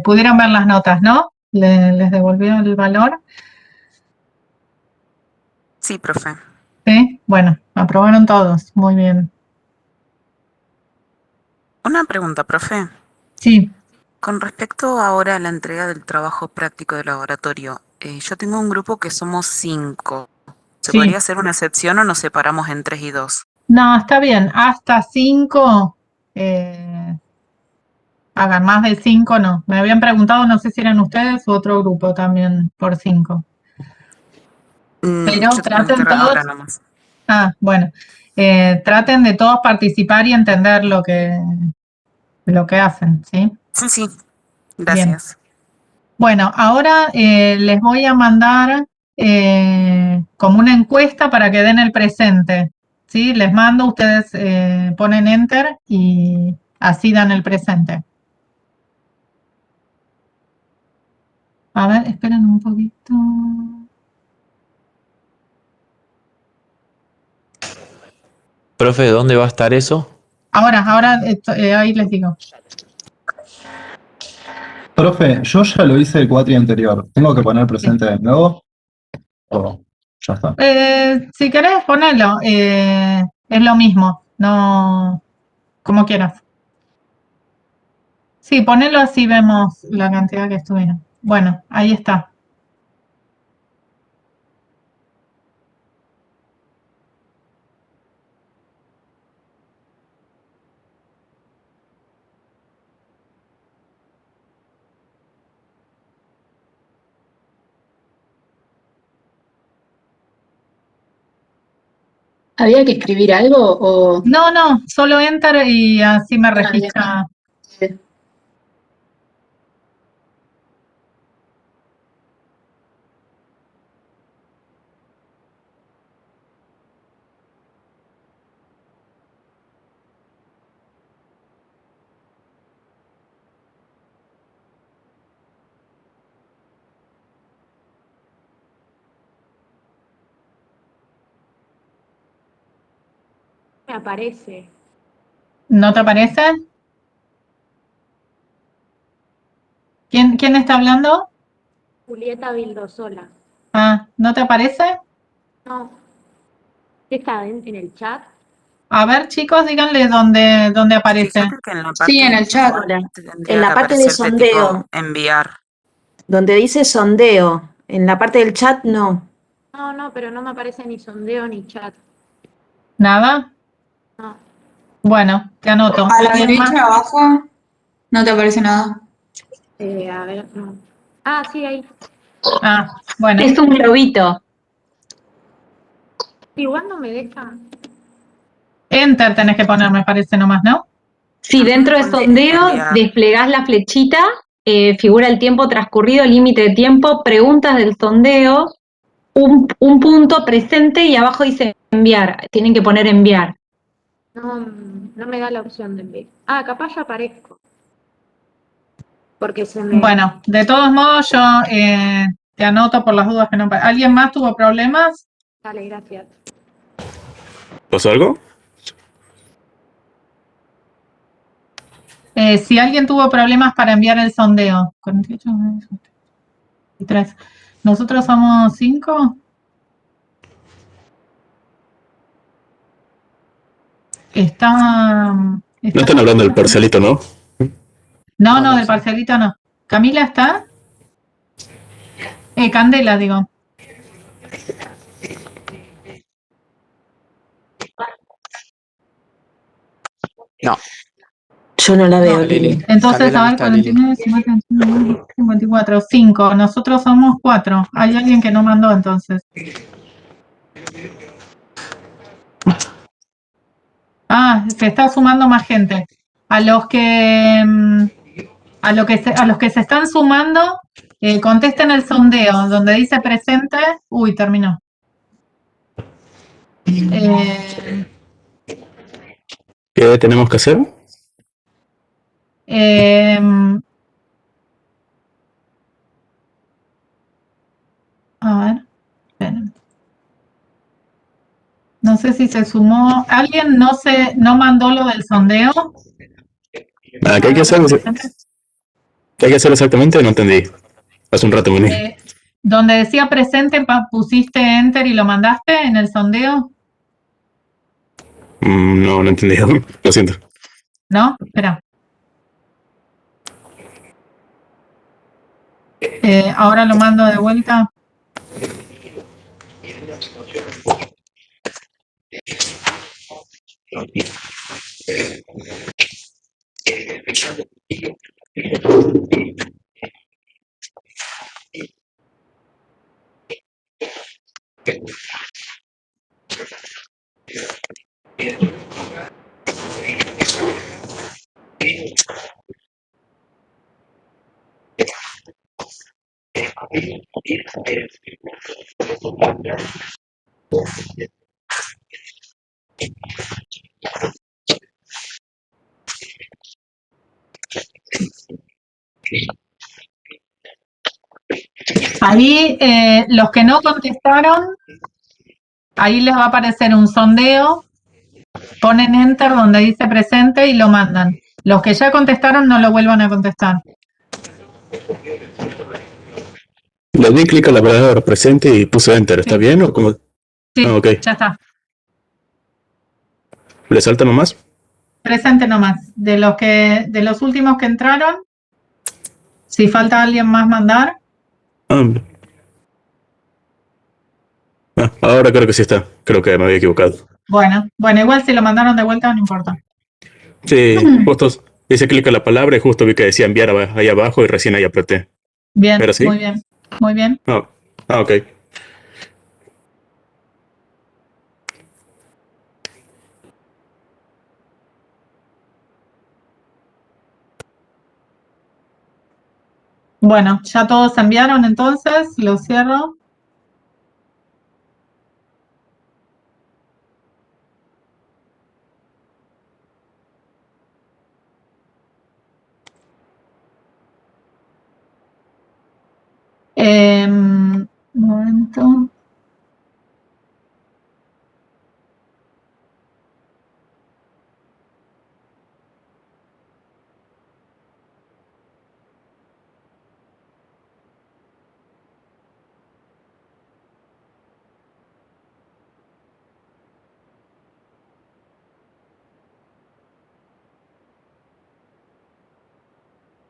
pudieron ver las notas, ¿no? ¿Les devolvió el valor? Sí, profe. Sí, bueno, aprobaron todos, muy bien. Una pregunta, profe. Sí, Con respecto ahora a la entrega del trabajo práctico de laboratorio, yo tengo un grupo que somos 5. ¿Se sí. podría hacer una excepción o nos separamos en 3 y 2? No, está bien, hasta 5, hagan más de 5, no. Me habían preguntado, no sé si eran ustedes u otro grupo también por 5. Pero Yo te pregunté traten ahora todos, nomás. bueno, traten de todos participar y entender lo que hacen, ¿sí? Sí, sí. Bien. Gracias. Bueno, ahora les voy a mandar como una encuesta para que den el presente, ¿sí? Les mando, ustedes ponen enter y así dan el presente. A ver, esperen un poquito. Profe, ¿dónde va a estar eso? Ahora ahí les digo. Profe, yo ya lo hice el cuatri anterior. ¿Tengo que poner presente de nuevo? ¿O ya está? Si querés ponerlo, es lo mismo, no, como quieras. Sí, ponelo así vemos la cantidad que estuvieron. Bueno, ahí está. ¿Había que escribir algo o...? No, solo enter y así me registra. Sí. Me aparece. ¿No te aparece? ¿Quién está hablando? Julieta Vildosola. ¿No te aparece? No. ¿Está en el chat? A ver, chicos, díganle dónde aparece. Fíjate que en la parte Sí, en el chat. tendría En la que parte de aparecerte tipo sondeo. enviar. Donde dice sondeo. En la parte del chat no. No, pero no me aparece ni sondeo ni chat. ¿Nada? No. Bueno, te anoto. A la ¿Alguien más? derecha abajo no te aparece nada. A ver, no. Sí, ahí. Bueno. Es un globito. Igual no me deja. Enter tenés que poner, me parece nomás, ¿no? Sí, dentro de Ponte sondeo enviar. desplegás la flechita, figura el tiempo transcurrido, límite de tiempo, preguntas del sondeo, un punto presente y abajo dice enviar. Tienen que poner enviar. No me da la opción de enviar. Capaz ya aparezco. Porque se me... Bueno, de todos modos yo te anoto por las dudas que no... ¿Alguien más tuvo problemas? Dale, gracias. ¿Pasó algo? Si alguien tuvo problemas para enviar el sondeo. 48, 3. ¿Nosotros somos 5? No están hablando del parcelito, ¿no? No, del parcelito no. ¿Camila está? Candela, digo. No. Yo no la veo, Lili. Lili. Entonces, Candela a no ver, está, Lili. 49, 50, 54, 5. Nosotros somos 4. Hay alguien que no mandó entonces. Se está sumando más gente. A los que se están sumando, contesten el sondeo donde dice presente. Uy, terminó. ¿Qué tenemos que hacer? A ver, esperen. No sé si se sumó. ¿Alguien no mandó lo del sondeo? ¿Qué hay que hacer? ¿Qué hay que hacer exactamente? No entendí. Hace un rato vení. Donde decía presente, pusiste enter y lo mandaste en el sondeo, No, no entendí. Lo siento. ¿no? Espera. Ahora lo mando de vuelta. Ahí, los que no contestaron, ahí les va a aparecer un sondeo, ponen enter donde dice presente y lo mandan. Los que ya contestaron no lo vuelvan a contestar. Le di clic a la palabra presente y puse enter. ¿Está bien o cómo? Sí, Ah, ok. ya está. ¿Le salta nomás? Presente nomás. De los últimos que entraron, si falta alguien más mandar, Ahora creo que sí está. Creo que me había equivocado. bueno, igual si lo mandaron de vuelta no importa. Sí, justo hice clic a la palabra y justo vi que decía enviar ahí abajo y recién ahí apreté. Bien, ¿Era así? muy bien, muy bien. Ok. Bueno, ya todos enviaron entonces, lo cierro. Un momento.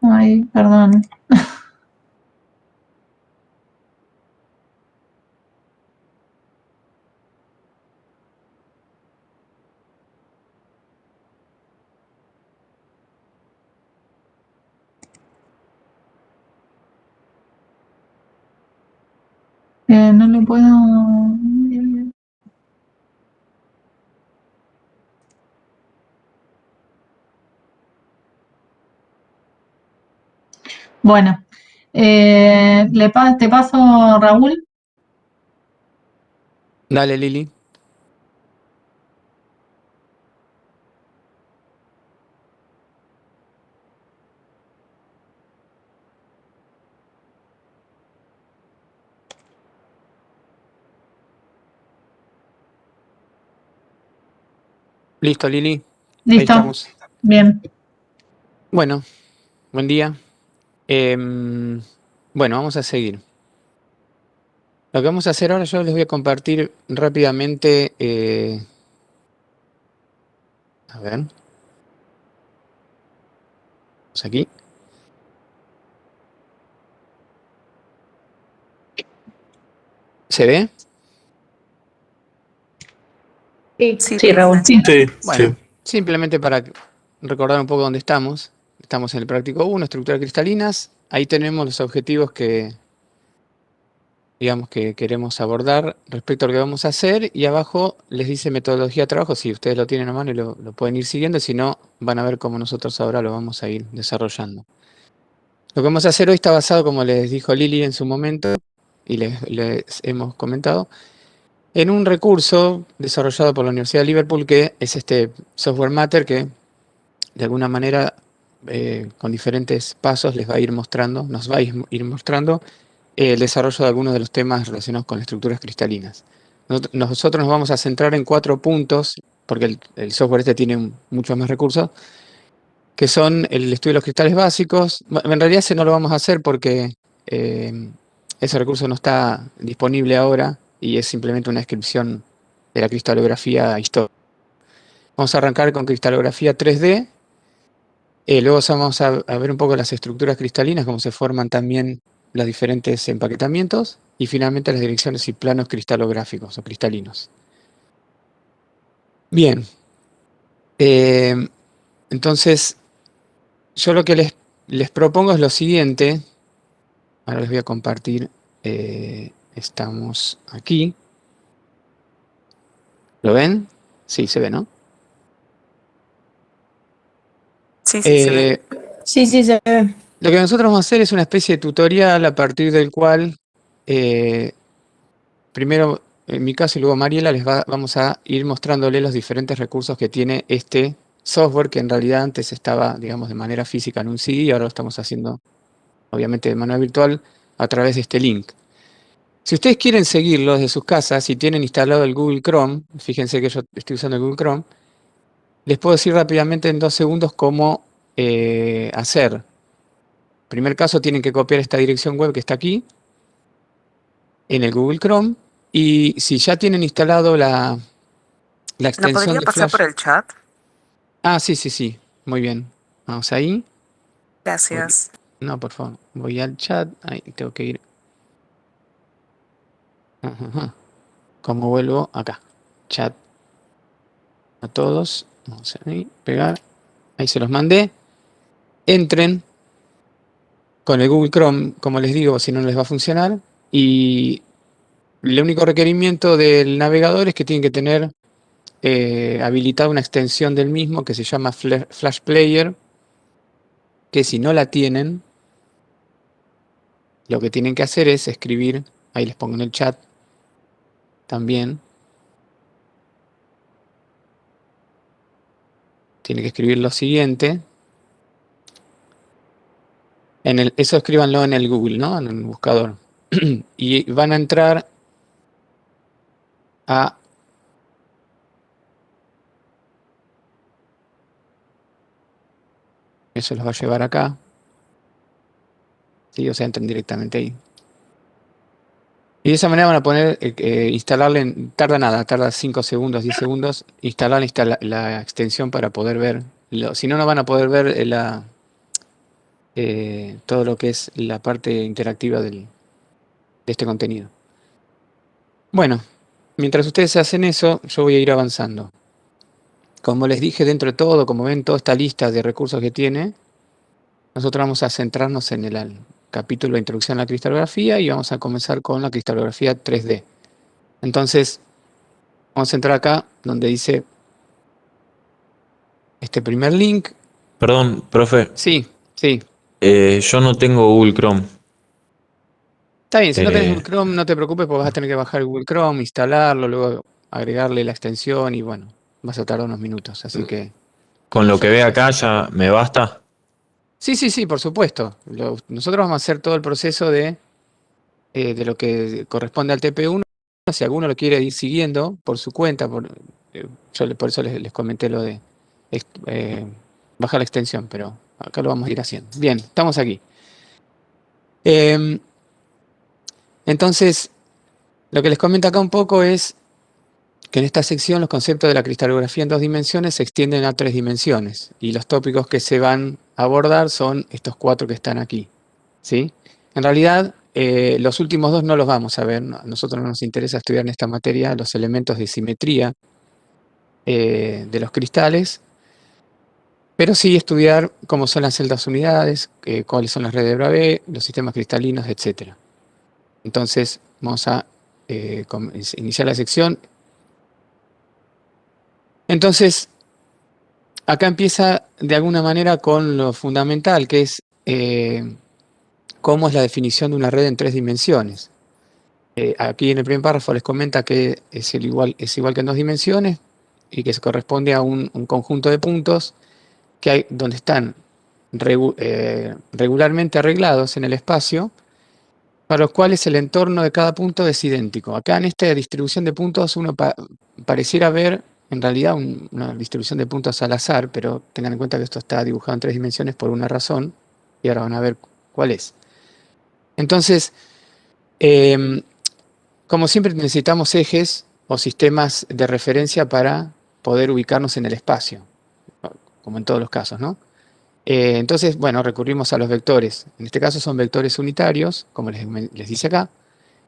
Ay, perdón. No lo puedo. Bueno, te paso, Raúl. Dale, Lili. Listo, Lili. Ahí Listo, estamos. bien. Bueno, buen día. Bueno, vamos a seguir. Lo que vamos a hacer ahora, yo les voy a compartir rápidamente. A ver. Vamos aquí. ¿Se ve? Sí. Sí, Raúl. Sí. Sí, Bueno, sí. simplemente para recordar un poco dónde estamos. Estamos en el práctico 1, estructuras cristalinas. Ahí tenemos los objetivos que, digamos, que queremos abordar respecto a lo que vamos a hacer. Y abajo les dice metodología de trabajo. Si ustedes lo tienen a mano y lo pueden ir siguiendo. Si no, van a ver cómo nosotros ahora lo vamos a ir desarrollando. Lo que vamos a hacer hoy está basado, como les dijo Lili en su momento, y les hemos comentado, en un recurso desarrollado por la Universidad de Liverpool, que es este software Matter, que de alguna manera, con diferentes pasos, les va a ir mostrando, nos va a ir mostrando el desarrollo de algunos de los temas relacionados con las estructuras cristalinas. Nosotros nos vamos a centrar en 4 puntos, porque el software este tiene muchos más recursos, que son el estudio de los cristales básicos. En realidad ese no lo vamos a hacer porque ese recurso no está disponible ahora y es simplemente una descripción de la cristalografía histórica. Vamos a arrancar con cristalografía 3D. Luego vamos a ver un poco las estructuras cristalinas, cómo se forman también los diferentes empaquetamientos, y finalmente las direcciones y planos cristalográficos o cristalinos. Bien. Entonces, yo lo que les propongo es lo siguiente. Ahora les voy a compartir. Estamos aquí. ¿Lo ven? Sí, se ve, ¿no? Sí, sí, se ve. Sí, sí, se ve. Lo que nosotros vamos a hacer es una especie de tutorial a partir del cual, primero en mi caso y luego Mariela, vamos a ir mostrándoles los diferentes recursos que tiene este software, que en realidad antes estaba, digamos, de manera física en un CD y ahora lo estamos haciendo, obviamente, de manera virtual a través de este link. Si ustedes quieren seguirlo desde sus casas, si tienen instalado el Google Chrome, fíjense que yo estoy usando el Google Chrome, les puedo decir rápidamente en 2 segundos cómo hacer. En primer caso tienen que copiar esta dirección web que está aquí, en el Google Chrome, y si ya tienen instalado la ¿No extensión podría de pasar Flash. por el chat? Ah, sí, muy bien. Vamos ahí. Gracias. No, por favor, voy al chat, ahí tengo que ir. Ajá. ¿Cómo vuelvo? Acá, chat a todos, vamos a ahí, pegar, ahí se los mandé. Entren con el Google Chrome, como les digo, si no les va a funcionar, y el único requerimiento del navegador es que tienen que tener habilitada una extensión del mismo que se llama Flash Player, que si no la tienen, lo que tienen que hacer es escribir, ahí les pongo en el chat también, tienen que escribir lo siguiente, eso escríbanlo en el Google, ¿no? En el buscador, y van a entrar a eso los va a llevar acá. Sí, o sea, entran directamente ahí. Y de esa manera van a poner, instalarle, tarda nada, tarda 5 segundos, 10 segundos, instalar la extensión para poder ver. Si no, no van a poder ver todo lo que es la parte interactiva de este contenido. Bueno, mientras ustedes hacen eso, yo voy a ir avanzando. Como les dije, dentro de todo, como ven, toda esta lista de recursos que tiene, nosotros vamos a centrarnos en el capítulo de Introducción a la Cristalografía y vamos a comenzar con la cristalografía 3D. Entonces, vamos a entrar acá donde dice este primer link. Perdón, profe. Sí. Yo no tengo Google Chrome. Está bien, si no tenés Google Chrome, no te preocupes porque vas a tener que bajar el Google Chrome, instalarlo, luego agregarle la extensión y bueno, vas a tardar unos minutos, así que... ¿Con lo que ve acá ya me basta? Sí, por supuesto. Nosotros vamos a hacer todo el proceso de lo que corresponde al TP1. Si alguno lo quiere ir siguiendo por su cuenta, por eso les comenté lo de bajar la extensión, pero acá lo vamos a ir haciendo. Bien, estamos aquí. Entonces, lo que les comento acá un poco es que en esta sección los conceptos de la cristalografía en 2 dimensiones se extienden a 3 dimensiones y los tópicos que se van a abordar son estos 4 que están aquí, ¿sí? En realidad, los últimos 2 no los vamos a ver. A nosotros no nos interesa estudiar en esta materia los elementos de simetría de los cristales, pero sí estudiar cómo son las celdas unidades, cuáles son las redes de Bravais, los sistemas cristalinos, etc. Entonces, vamos a iniciar la sección. Entonces, acá empieza de alguna manera con lo fundamental, que es cómo es la definición de una red en 3 dimensiones. Aquí en el primer párrafo les comenta que es igual que en 2 dimensiones y que se corresponde a un conjunto de puntos donde están regularmente arreglados en el espacio, para los cuales el entorno de cada punto es idéntico. Acá en esta distribución de puntos uno pareciera ver en realidad una distribución de puntos al azar, pero tengan en cuenta que esto está dibujado en 3 dimensiones por una razón, y ahora van a ver cuál es. Entonces, como siempre necesitamos ejes o sistemas de referencia para poder ubicarnos en el espacio, como en todos los casos, ¿no? Entonces, bueno, recurrimos a los vectores. En este caso son vectores unitarios, como les dice acá,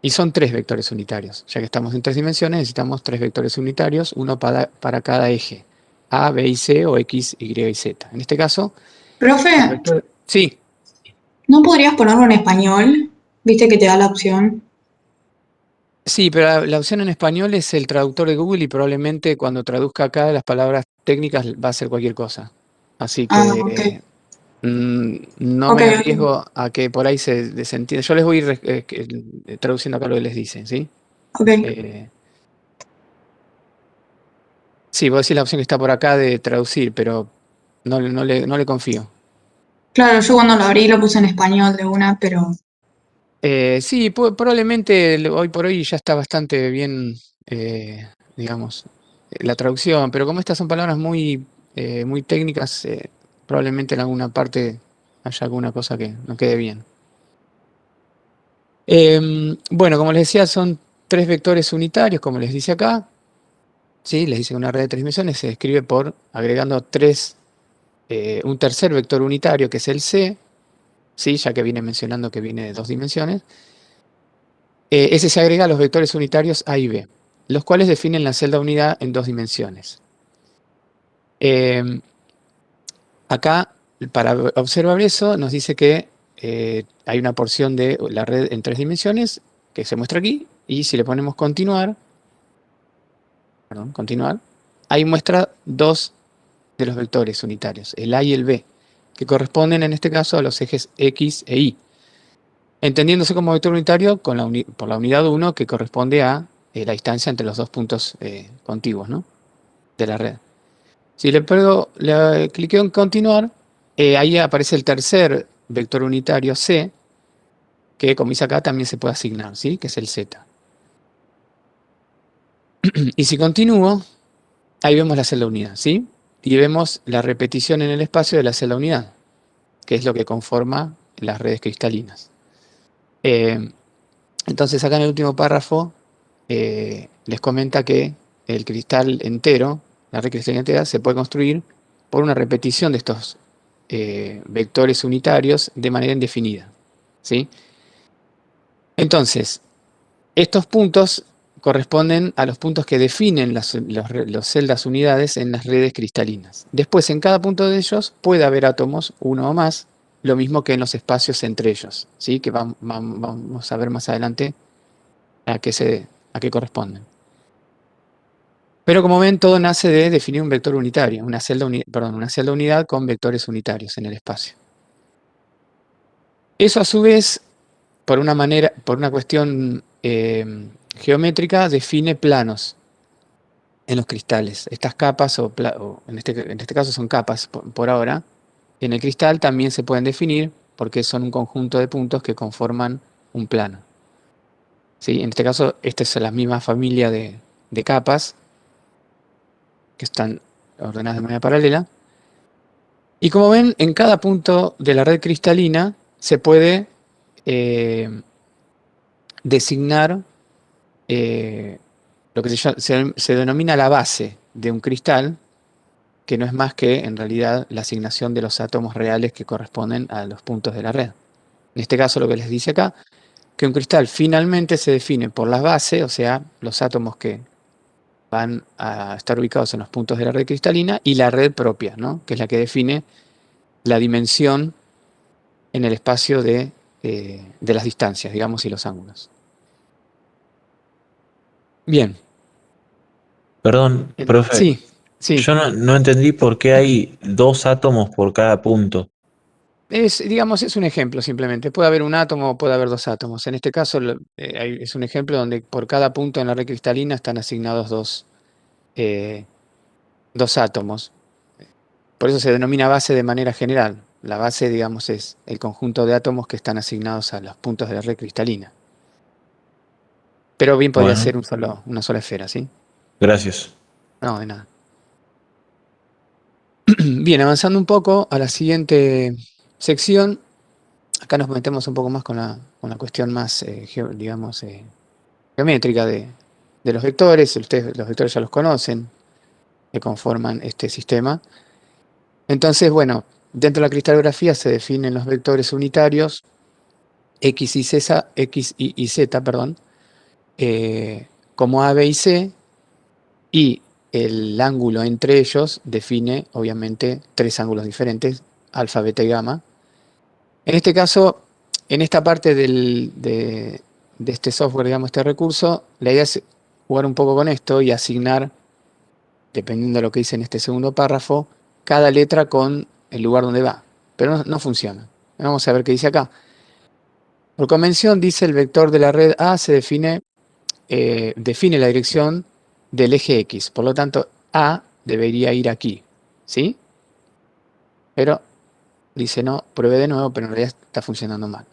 y son 3 vectores unitarios. Ya que estamos en 3 dimensiones, necesitamos 3 vectores unitarios, uno para cada eje, A, B y C, o X, Y y Z. En este caso, Profe, sí, ¿no podrías ponerlo en español? ¿Viste que te da la opción? sí, pero la opción en español es el traductor de Google y probablemente cuando traduzca acá las palabras técnicas va a ser cualquier cosa. Así Ah, que ok. no Ok, me ok. arriesgo a que por ahí se desentienda. Yo les voy a ir traduciendo acá lo que les dicen, ¿sí? Ok. Sí, vos decís la opción que está por acá de traducir, pero no le confío. Claro, yo cuando lo abrí lo puse en español de una, pero... Sí, probablemente hoy por hoy ya está bastante bien, digamos, la traducción, pero como estas son palabras muy técnicas, probablemente en alguna parte haya alguna cosa que no quede bien. Bueno, como les decía, son 3 vectores unitarios, como les dice acá. ¿Sí? Les dice que una red de 3 dimensiones se describe por agregando un tercer vector unitario, que es el C, ¿sí? Ya que viene mencionando que viene de 2 dimensiones. Ese se agrega a los vectores unitarios A y B, los cuales definen la celda unidad en 2 dimensiones. Acá, para observar eso, nos dice que hay una porción de la red en 3 dimensiones que se muestra aquí, y si le ponemos continuar, ahí muestra 2 de los vectores unitarios, el A y el B, que corresponden en este caso a los ejes X e Y, entendiéndose como vector unitario por la unidad 1, que corresponde a la distancia entre los 2 puntos contiguos, ¿no?, de la red. Si le cliqueo en continuar, ahí aparece el tercer vector unitario C, que como dice acá también se puede asignar, ¿sí?, que es el Z. Y si continúo, ahí vemos la celda unidad, ¿sí? Y vemos la repetición en el espacio de la celda unidad, que es lo que conforma las redes cristalinas. Entonces acá en el último párrafo les comenta que el cristal entero, la red cristalina entera, se puede construir por una repetición de estos vectores unitarios de manera indefinida, ¿sí? Entonces, estos puntos corresponden a los puntos que definen las celdas unidades en las redes cristalinas. Después, en cada punto de ellos puede haber átomos, uno o más, lo mismo que en los espacios entre ellos, ¿sí?, que vamos a ver más adelante a qué corresponden. Pero como ven, todo nace de definir un vector unitario, una celda unidad con vectores unitarios en el espacio. Eso a su vez, por una cuestión geométrica, define planos en los cristales. Estas capas, en este caso son capas por ahora, en el cristal también se pueden definir porque son un conjunto de puntos que conforman un plano, ¿sí? En este caso, esta es la misma familia de capas que están ordenadas de manera paralela. Y como ven, en cada punto de la red cristalina se puede designar lo que se denomina la base de un cristal, que no es más que, en realidad, la asignación de los átomos reales que corresponden a los puntos de la red. En este caso, lo que les dice acá, que un cristal finalmente se define por las bases, o sea, los átomos que van a estar ubicados en los puntos de la red cristalina, y la red propia, ¿no?, que es la que define la dimensión en el espacio de las distancias, digamos, y los ángulos. Bien. Perdón, profe. Sí. Yo no entendí por qué hay 2 átomos por cada punto. Digamos, es un ejemplo simplemente. Puede haber un átomo o puede haber 2 átomos. En este caso es un ejemplo donde por cada punto en la red cristalina están asignados 2 átomos. Por eso se denomina base de manera general. La base, digamos, es el conjunto de átomos que están asignados a los puntos de la red cristalina. Pero bien podría ser una sola esfera, ¿sí? Gracias. No, de nada. Bien, avanzando un poco a la siguiente sección, acá nos metemos un poco más con la cuestión más, digamos, geométrica de los vectores. Ustedes los vectores ya los conocen, que conforman este sistema. Entonces, bueno, dentro de la cristalografía se definen los vectores unitarios X y Z, perdón, como A, B y C, y el ángulo entre ellos define, obviamente, tres ángulos diferentes, alfa, beta y gamma. En este caso, en esta parte de este software, digamos, este recurso, la idea es jugar un poco con esto y asignar, dependiendo de lo que dice en este segundo párrafo, cada letra con el lugar donde va. Pero no funciona. Vamos a ver qué dice acá. Por convención, dice el vector de la red A se define la dirección del eje X. Por lo tanto, A debería ir aquí. ¿Sí? Pero dice no, pruebe de nuevo, pero en realidad está funcionando mal.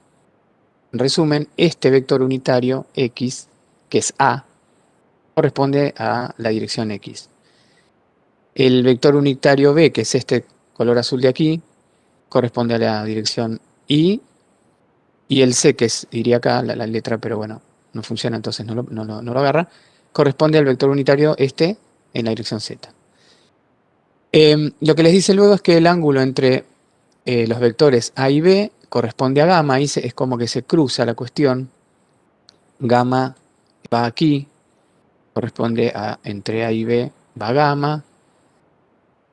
En resumen, este vector unitario X, que es A, corresponde a la dirección X. El vector unitario B, que es este color azul de aquí, corresponde a la dirección Y. Y el C, que iría acá la letra, pero bueno, no funciona, entonces no lo agarra, corresponde al vector unitario este en la dirección Z. Lo que les dice luego es que el ángulo entre los vectores A y B corresponde a gamma, ahí es como que se cruza la cuestión. Gamma va aquí, corresponde a entre A y B va gamma.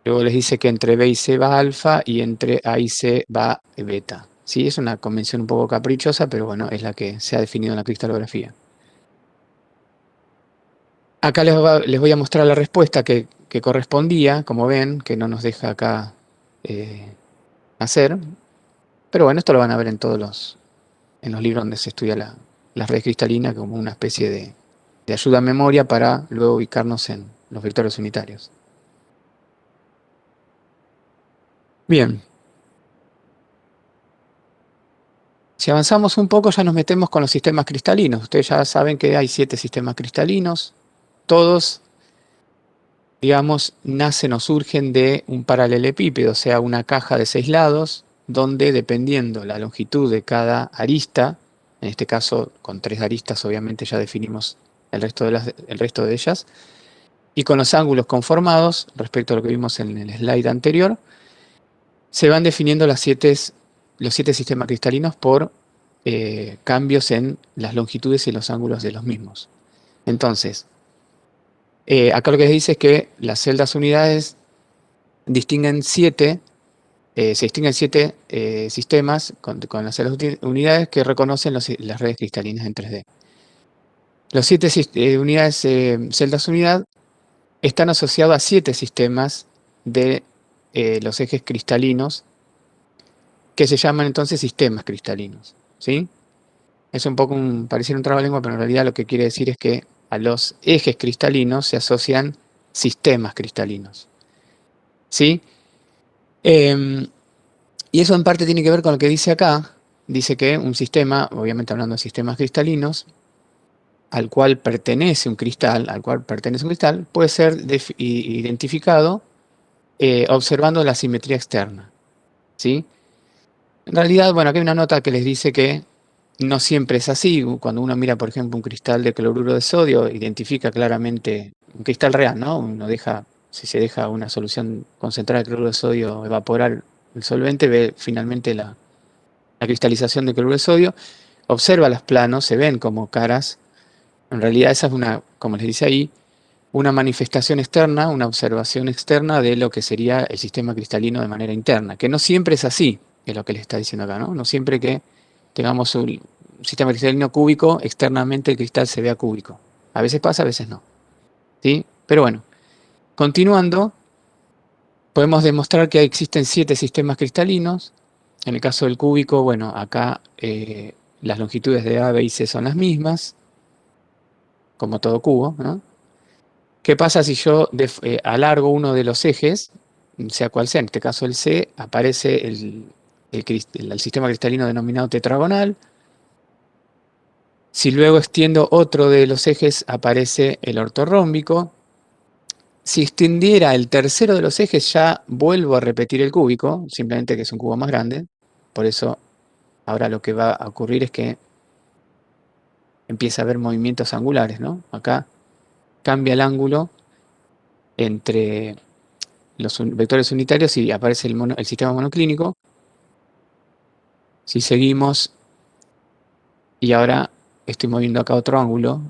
Luego les dice que entre B y C va alfa y entre A y C va beta. Sí, es una convención un poco caprichosa, pero bueno, es la que se ha definido en la cristalografía. Acá les voy a mostrar la respuesta que correspondía, como ven, que no nos deja acá hacer. Pero bueno, esto lo van a ver en en los libros donde se estudia la red cristalina como una especie de ayuda a memoria para luego ubicarnos en los vectores unitarios. Bien. Si avanzamos un poco ya nos metemos con los sistemas cristalinos. Ustedes ya saben que hay 7 sistemas cristalinos. Todos, digamos, nacen o surgen de un paralelepípedo, o sea, una caja de 6 lados, donde dependiendo la longitud de cada arista, en este caso con 3 aristas obviamente ya definimos el resto de ellas, y con los ángulos conformados, respecto a lo que vimos en el slide anterior, se van definiendo los 7 sistemas cristalinos por cambios en las longitudes y los ángulos de los mismos. Entonces, acá lo que les dice es que las celdas unidades se distinguen 7 sistemas con las celdas unidades que reconocen las redes cristalinas en 3D. Los 7 celdas unidad están asociados a 7 sistemas de los ejes cristalinos que se llaman entonces sistemas cristalinos. ¿Sí? Es un poco pareciera un trabalengua, pero en realidad lo que quiere decir es que a los ejes cristalinos se asocian sistemas cristalinos. ¿Sí? Y eso en parte tiene que ver con lo que dice acá. Dice que un sistema, obviamente hablando de sistemas cristalinos, al cual pertenece un cristal, puede ser identificado observando la simetría externa. ¿Sí? En realidad, bueno, aquí hay una nota que les dice que no siempre es así. Cuando uno mira, por ejemplo, un cristal de cloruro de sodio, identifica claramente un cristal real, ¿no? Si se deja una solución concentrada de cloruro de sodio evaporar el solvente, ve finalmente la cristalización de cloruro de sodio, observa los planos, se ven como caras. En realidad esa es como les dice ahí, una manifestación externa, una observación externa de lo que sería el sistema cristalino de manera interna, que no siempre es así, es lo que les está diciendo acá, ¿no? No siempre que tengamos un sistema cristalino cúbico, externamente el cristal se vea cúbico. A veces pasa, a veces no. ¿Sí? Pero bueno, continuando, podemos demostrar que existen 7 sistemas cristalinos. En el caso del cúbico, bueno, acá las longitudes de A, B y C son las mismas, como todo cubo, ¿no? ¿Qué pasa si yo alargo uno de los ejes, sea cual sea, en este caso el C, aparece el sistema cristalino denominado tetragonal? Si luego extiendo otro de los ejes, aparece el ortorrómbico. Si extendiera el tercero de los ejes, ya vuelvo a repetir el cúbico, simplemente que es un cubo más grande. Por eso, ahora lo que va a ocurrir es que empieza a haber movimientos angulares, ¿no? Acá cambia el ángulo entre los vectores unitarios y aparece el sistema monoclínico. Si seguimos, y ahora estoy moviendo acá otro ángulo,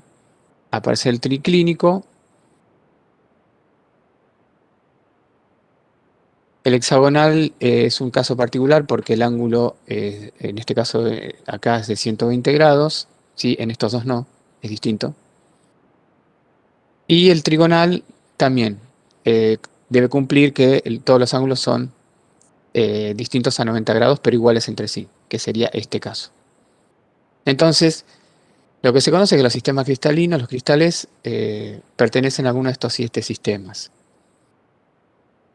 aparece el triclínico. El hexagonal es un caso particular porque el ángulo, en este caso acá es de 120 grados, ¿sí? En estos dos no, es distinto. Y el trigonal también debe cumplir que todos los ángulos son distintos a 90 grados, pero iguales entre sí, que sería este caso. Entonces, lo que se conoce es que los sistemas cristalinos, los cristales, pertenecen a alguno de estos 7 sistemas,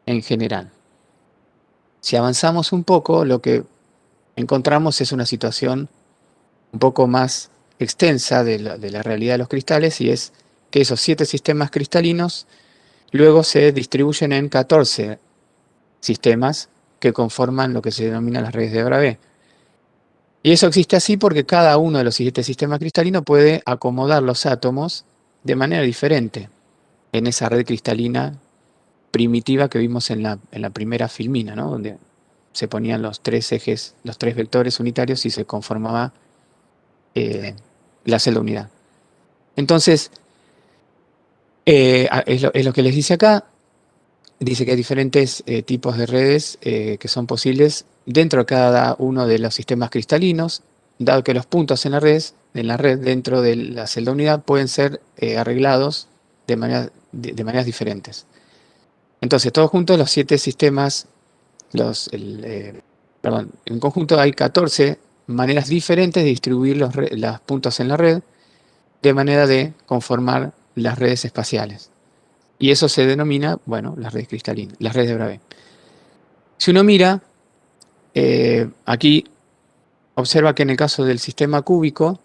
en general. Si avanzamos un poco, lo que encontramos es una situación un poco más extensa de la realidad de los cristales, y es que esos 7 sistemas cristalinos luego se distribuyen en 14 sistemas que conforman lo que se denomina las redes de Bravais. Y eso existe así porque cada uno de los 7 sistemas cristalinos puede acomodar los átomos de manera diferente en esa red cristalina primitiva que vimos en la primera filmina, ¿no? Donde se ponían los 3 ejes, los 3 vectores unitarios y se conformaba la celda unidad. Entonces, es lo que les dice acá. Dice que hay diferentes tipos de redes que son posibles dentro de cada uno de los sistemas cristalinos, dado que los puntos en la red dentro de la celda unidad pueden ser arreglados de maneras diferentes. Entonces, todos juntos los 7 sistemas, en conjunto hay 14 maneras diferentes de distribuir los puntos en la red de manera de conformar las redes espaciales. Y eso se denomina, bueno, las redes cristalinas, las redes de Bravais. Si uno mira, aquí observa que en el caso del sistema cúbico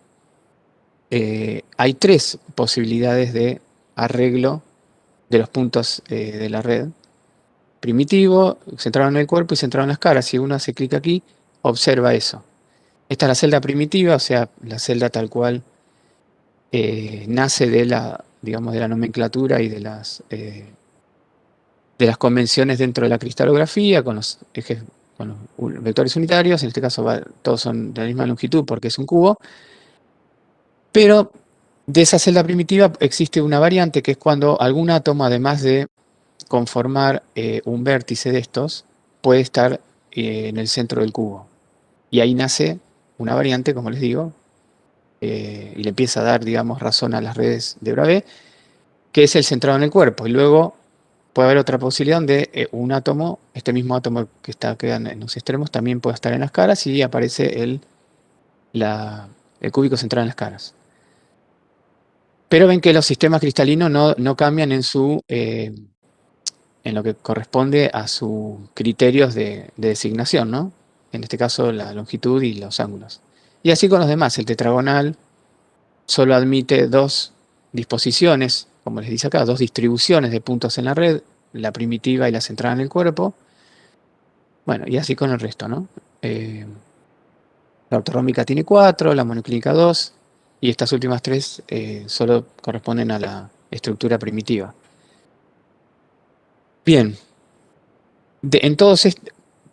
hay 3 posibilidades de arreglo de los puntos de la red. Primitivo, centrado en el cuerpo y centrado en las caras. Si uno hace clic aquí, observa eso. Esta es la celda primitiva, o sea, la celda tal cual nace de la nomenclatura y de las convenciones dentro de la cristalografía, con los ejes, con los vectores unitarios. En este caso todos son de la misma longitud porque es un cubo. Pero de esa celda primitiva existe una variante, que es cuando algún átomo, además de conformar un vértice de estos, puede estar en el centro del cubo. Y ahí nace una variante, como les digo, y le empieza a dar, digamos, razón a las redes de Bravais, que es el centrado en el cuerpo. Y luego puede haber otra posibilidad donde un átomo, este mismo átomo que queda en los extremos, también puede estar en las caras y aparece el cúbico centrado en las caras. Pero ven que los sistemas cristalinos no cambian en lo que corresponde a sus criterios de designación, ¿no? En este caso, la longitud y los ángulos. Y así con los demás. El tetragonal solo admite 2 disposiciones, como les dice acá, 2 distribuciones de puntos en la red, la primitiva y la centrada en el cuerpo. Bueno, y así con el resto, ¿no? La ortorrómbica tiene 4, la monoclínica 2, y estas últimas 3 solo corresponden a la estructura primitiva. Bien, en todos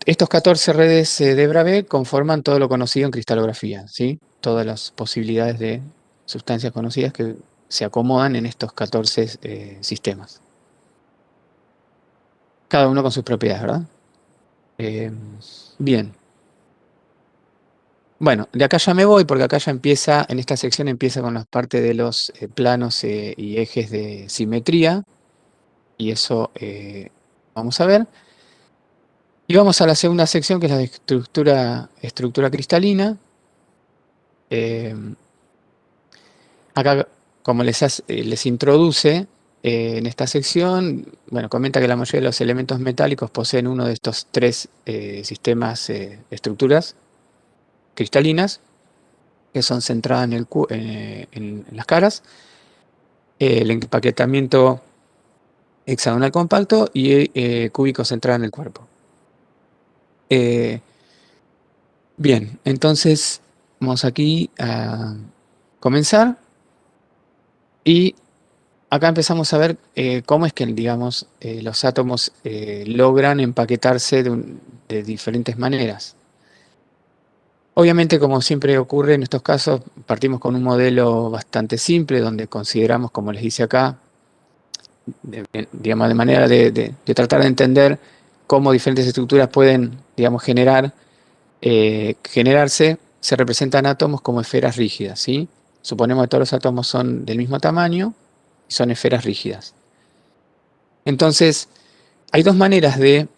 estos 14 redes de Bravais conforman todo lo conocido en cristalografía, ¿sí? Todas las posibilidades de sustancias conocidas que se acomodan en estos 14 sistemas. Cada uno con sus propiedades, ¿verdad? Bien. Bueno, de acá ya me voy porque acá ya empieza, en esta sección empieza con la parte de los planos y ejes de simetría. Y eso vamos a ver. Y vamos a la segunda sección, que es la de estructura cristalina. Acá, como les introduce en esta sección, bueno, comenta que la mayoría de los elementos metálicos poseen uno de estos 3 sistemas, estructuras cristalinas, que son centradas en las caras. El empaquetamiento hexagonal compacto y cúbico central en el cuerpo. Bien, entonces vamos aquí a comenzar y acá empezamos a ver cómo es que, digamos, los átomos logran empaquetarse de diferentes maneras. Obviamente, como siempre ocurre en estos casos, partimos con un modelo bastante simple donde consideramos, como les dice acá, digamos, de manera de tratar de entender cómo diferentes estructuras pueden, digamos, generarse, se representan átomos como esferas rígidas, ¿sí? Suponemos que todos los átomos son del mismo tamaño y son esferas rígidas. Entonces, hay dos maneras de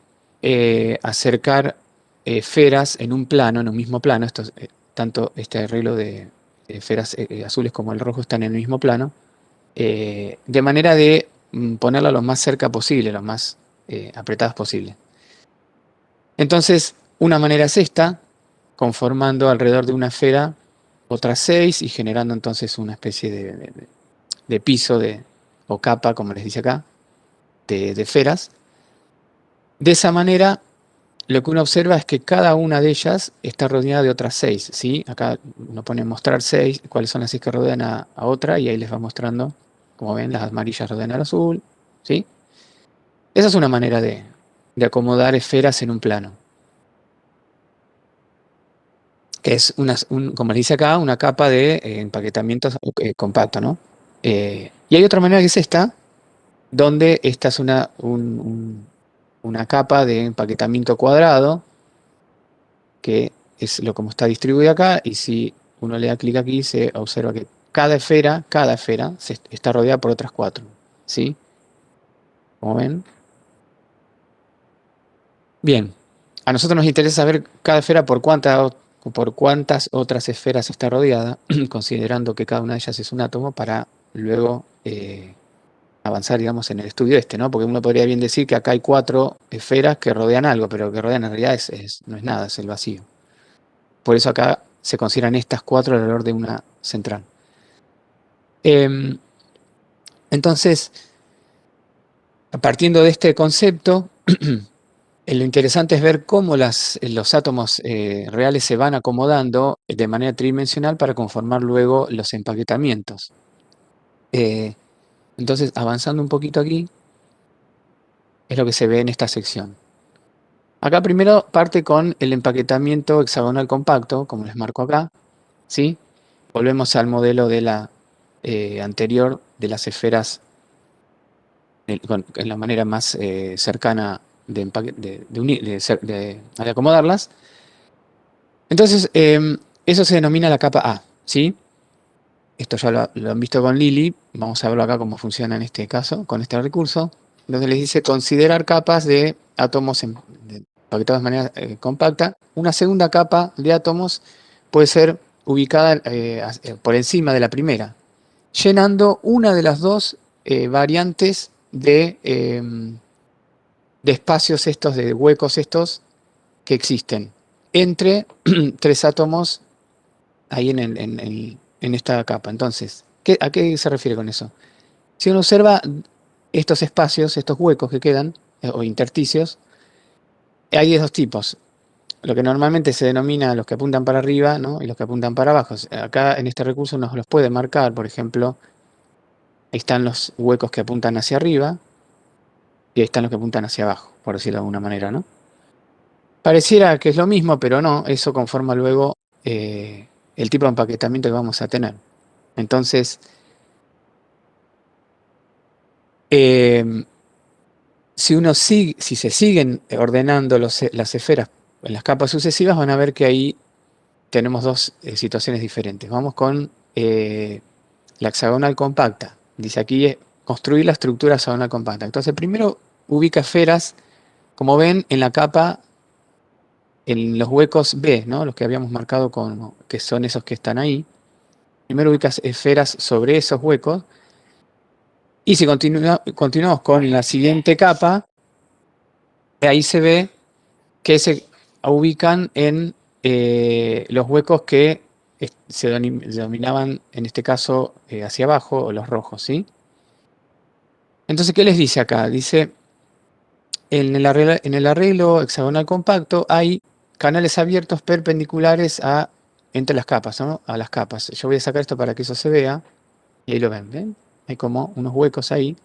acercar esferas en un plano, en un mismo plano. Tanto este arreglo de esferas azules como el rojo están en el mismo plano, de manera de ponerla lo más cerca posible, lo más apretadas posible. Entonces, una manera es esta, conformando alrededor de una esfera otras 6 y generando entonces una especie de piso o capa, como les dice acá, de esferas. De esa manera, lo que uno observa es que cada una de ellas está rodeada de otras 6, ¿sí? Acá uno pone mostrar 6, cuáles son las 6 que rodean a otra, y ahí les va mostrando, como ven, las amarillas rodean al azul, ¿sí? Esa es una manera de acomodar esferas en un plano, que es, como les dice acá, una capa de empaquetamiento compacto, ¿no? Y hay otra manera que es esta, donde esta es una capa de empaquetamiento cuadrado, que es como está distribuida acá, y si uno le da clic aquí, se observa que cada esfera está rodeada por otras 4, ¿sí? Como ven. Bien, a nosotros nos interesa saber cada esfera por cuántas otras esferas está rodeada, considerando que cada una de ellas es un átomo, para luego avanzar, digamos, en el estudio ¿no? Porque uno podría bien decir que acá hay 4 esferas que rodean algo, pero que rodean en realidad no es nada, es el vacío. Por eso acá se consideran estas 4 alrededor de una central. Entonces, partiendo de este concepto, lo interesante es ver cómo los átomos reales se van acomodando de manera tridimensional para conformar luego los empaquetamientos. Entonces, avanzando un poquito aquí, es lo que se ve en esta sección. Acá primero parte con el empaquetamiento hexagonal compacto, como les marco acá, ¿sí? Volvemos al modelo de la anterior de las esferas en la manera más cercana de acomodarlas. Entonces, eso se denomina la capa A, ¿sí? Esto ya lo han visto con Lili, vamos a verlo acá cómo funciona en este caso, con este recurso, donde les dice considerar capas de átomos empaquetados de manera compacta. Una segunda capa de átomos puede ser ubicada por encima de la primera, llenando una de las dos variantes de espacios estos, de huecos estos que existen entre 3 átomos ahí en esta capa. Entonces, ¿a qué se refiere con eso? Si uno observa estos espacios, estos huecos que quedan, o intersticios, hay de dos tipos. Lo que normalmente se denomina los que apuntan para arriba, ¿no? Y los que apuntan para abajo. Acá en este recurso nos los puede marcar, por ejemplo, ahí están los huecos que apuntan hacia arriba y ahí están los que apuntan hacia abajo, por decirlo de alguna manera, ¿no? Pareciera que es lo mismo, pero no, eso conforma luego el tipo de empaquetamiento que vamos a tener. Entonces, si se siguen ordenando las esferas en las capas sucesivas, van a ver que ahí tenemos dos situaciones diferentes. Vamos con la hexagonal compacta. Dice aquí construir la estructura hexagonal compacta. Entonces, primero ubica esferas, como ven, en la capa, en los huecos B, ¿no? Los que habíamos marcado que son esos que están ahí. Primero ubica esferas sobre esos huecos. Y si continuamos con la siguiente capa, ahí se ve que se ubican en los huecos que se denominaban, en este caso, hacia abajo, o los rojos, ¿sí? Entonces, ¿qué les dice acá? Dice, en el arreglo hexagonal compacto hay canales abiertos perpendiculares entre las capas, ¿no? A las capas. Yo voy a sacar esto para que eso se vea. Y ahí lo ven, ¿ven? Hay como unos huecos ahí,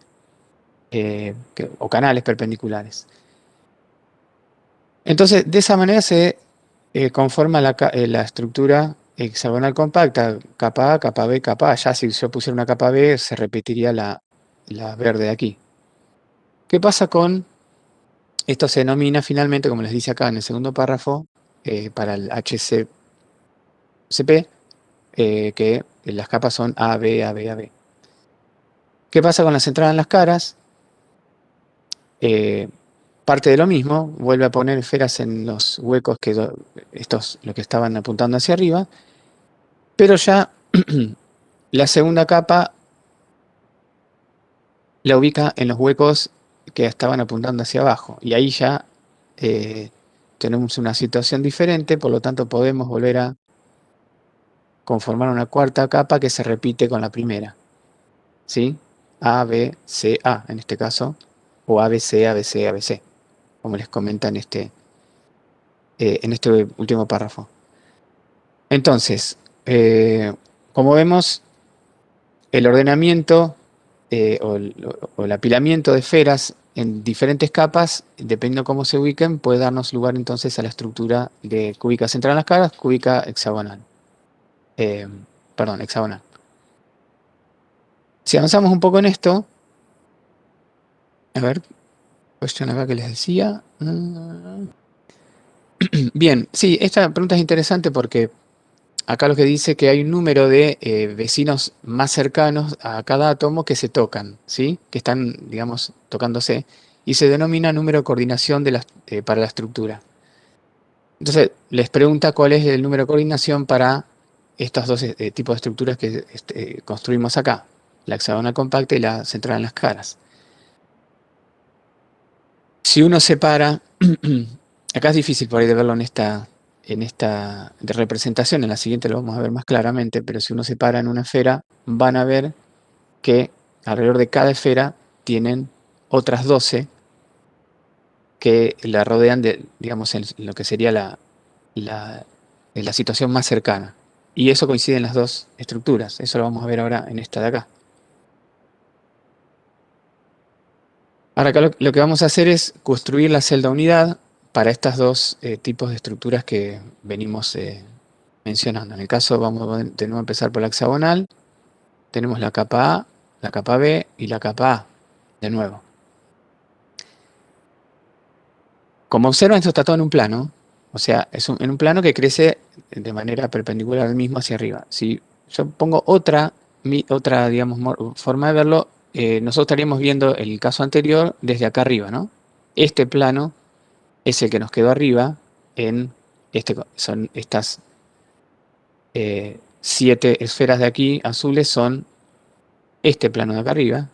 o canales perpendiculares. Entonces, de esa manera se conforma la estructura hexagonal compacta, capa A, capa B, capa A. Ya si yo pusiera una capa B, se repetiría la verde de aquí. ¿Qué pasa con esto? Se denomina finalmente, como les dice acá en el segundo párrafo, para el HCP, que las capas son A, B, A, B, A, B. ¿Qué pasa con las entradas en las caras? Parte de lo mismo, vuelve a poner esferas en los huecos que lo que estaban apuntando hacia arriba, pero ya la segunda capa la ubica en los huecos que estaban apuntando hacia abajo, y ahí ya tenemos una situación diferente, por lo tanto podemos volver a conformar una cuarta capa que se repite con la primera, ¿sí? A, B, C, A en este caso, o A, B, C, A, B, C, A, B, C, como les comenta en este último párrafo. Entonces, como vemos, el ordenamiento o el apilamiento de esferas en diferentes capas, dependiendo de cómo se ubiquen, puede darnos lugar entonces a la estructura de cúbica central en las caras, cúbica hexagonal. Hexagonal. Si avanzamos un poco en esto, a ver, cuestión acá que les decía. Bien, sí, esta pregunta es interesante porque acá lo que dice que hay un número de vecinos más cercanos a cada átomo que se tocan, ¿sí? Que están, digamos, tocándose, y se denomina número de coordinación para la estructura. Entonces, les pregunta cuál es el número de coordinación para estos dos tipos de estructuras que construimos acá, la hexagonal compacta y la central en las caras. Si uno separa, acá es difícil por ahí de verlo en esta de representación, en la siguiente lo vamos a ver más claramente, pero si uno separa en una esfera, van a ver que alrededor de cada esfera tienen otras 12 que la rodean, digamos, en lo que sería la situación más cercana. Y eso coincide en las dos estructuras. Eso lo vamos a ver ahora en esta de acá. Ahora acá lo que vamos a hacer es construir la celda unidad para estos dos tipos de estructuras que venimos mencionando. En el caso, vamos de nuevo a empezar por la hexagonal. Tenemos la capa A, la capa B y la capa A, de nuevo. Como observan, esto está todo en un plano. O sea, en un plano que crece de manera perpendicular al mismo hacia arriba. Si yo pongo otra digamos, forma de verlo, nosotros estaríamos viendo el caso anterior desde acá arriba, ¿no? Este plano es el que nos quedó arriba, son estas 7 esferas de aquí, azules, son este plano de acá arriba.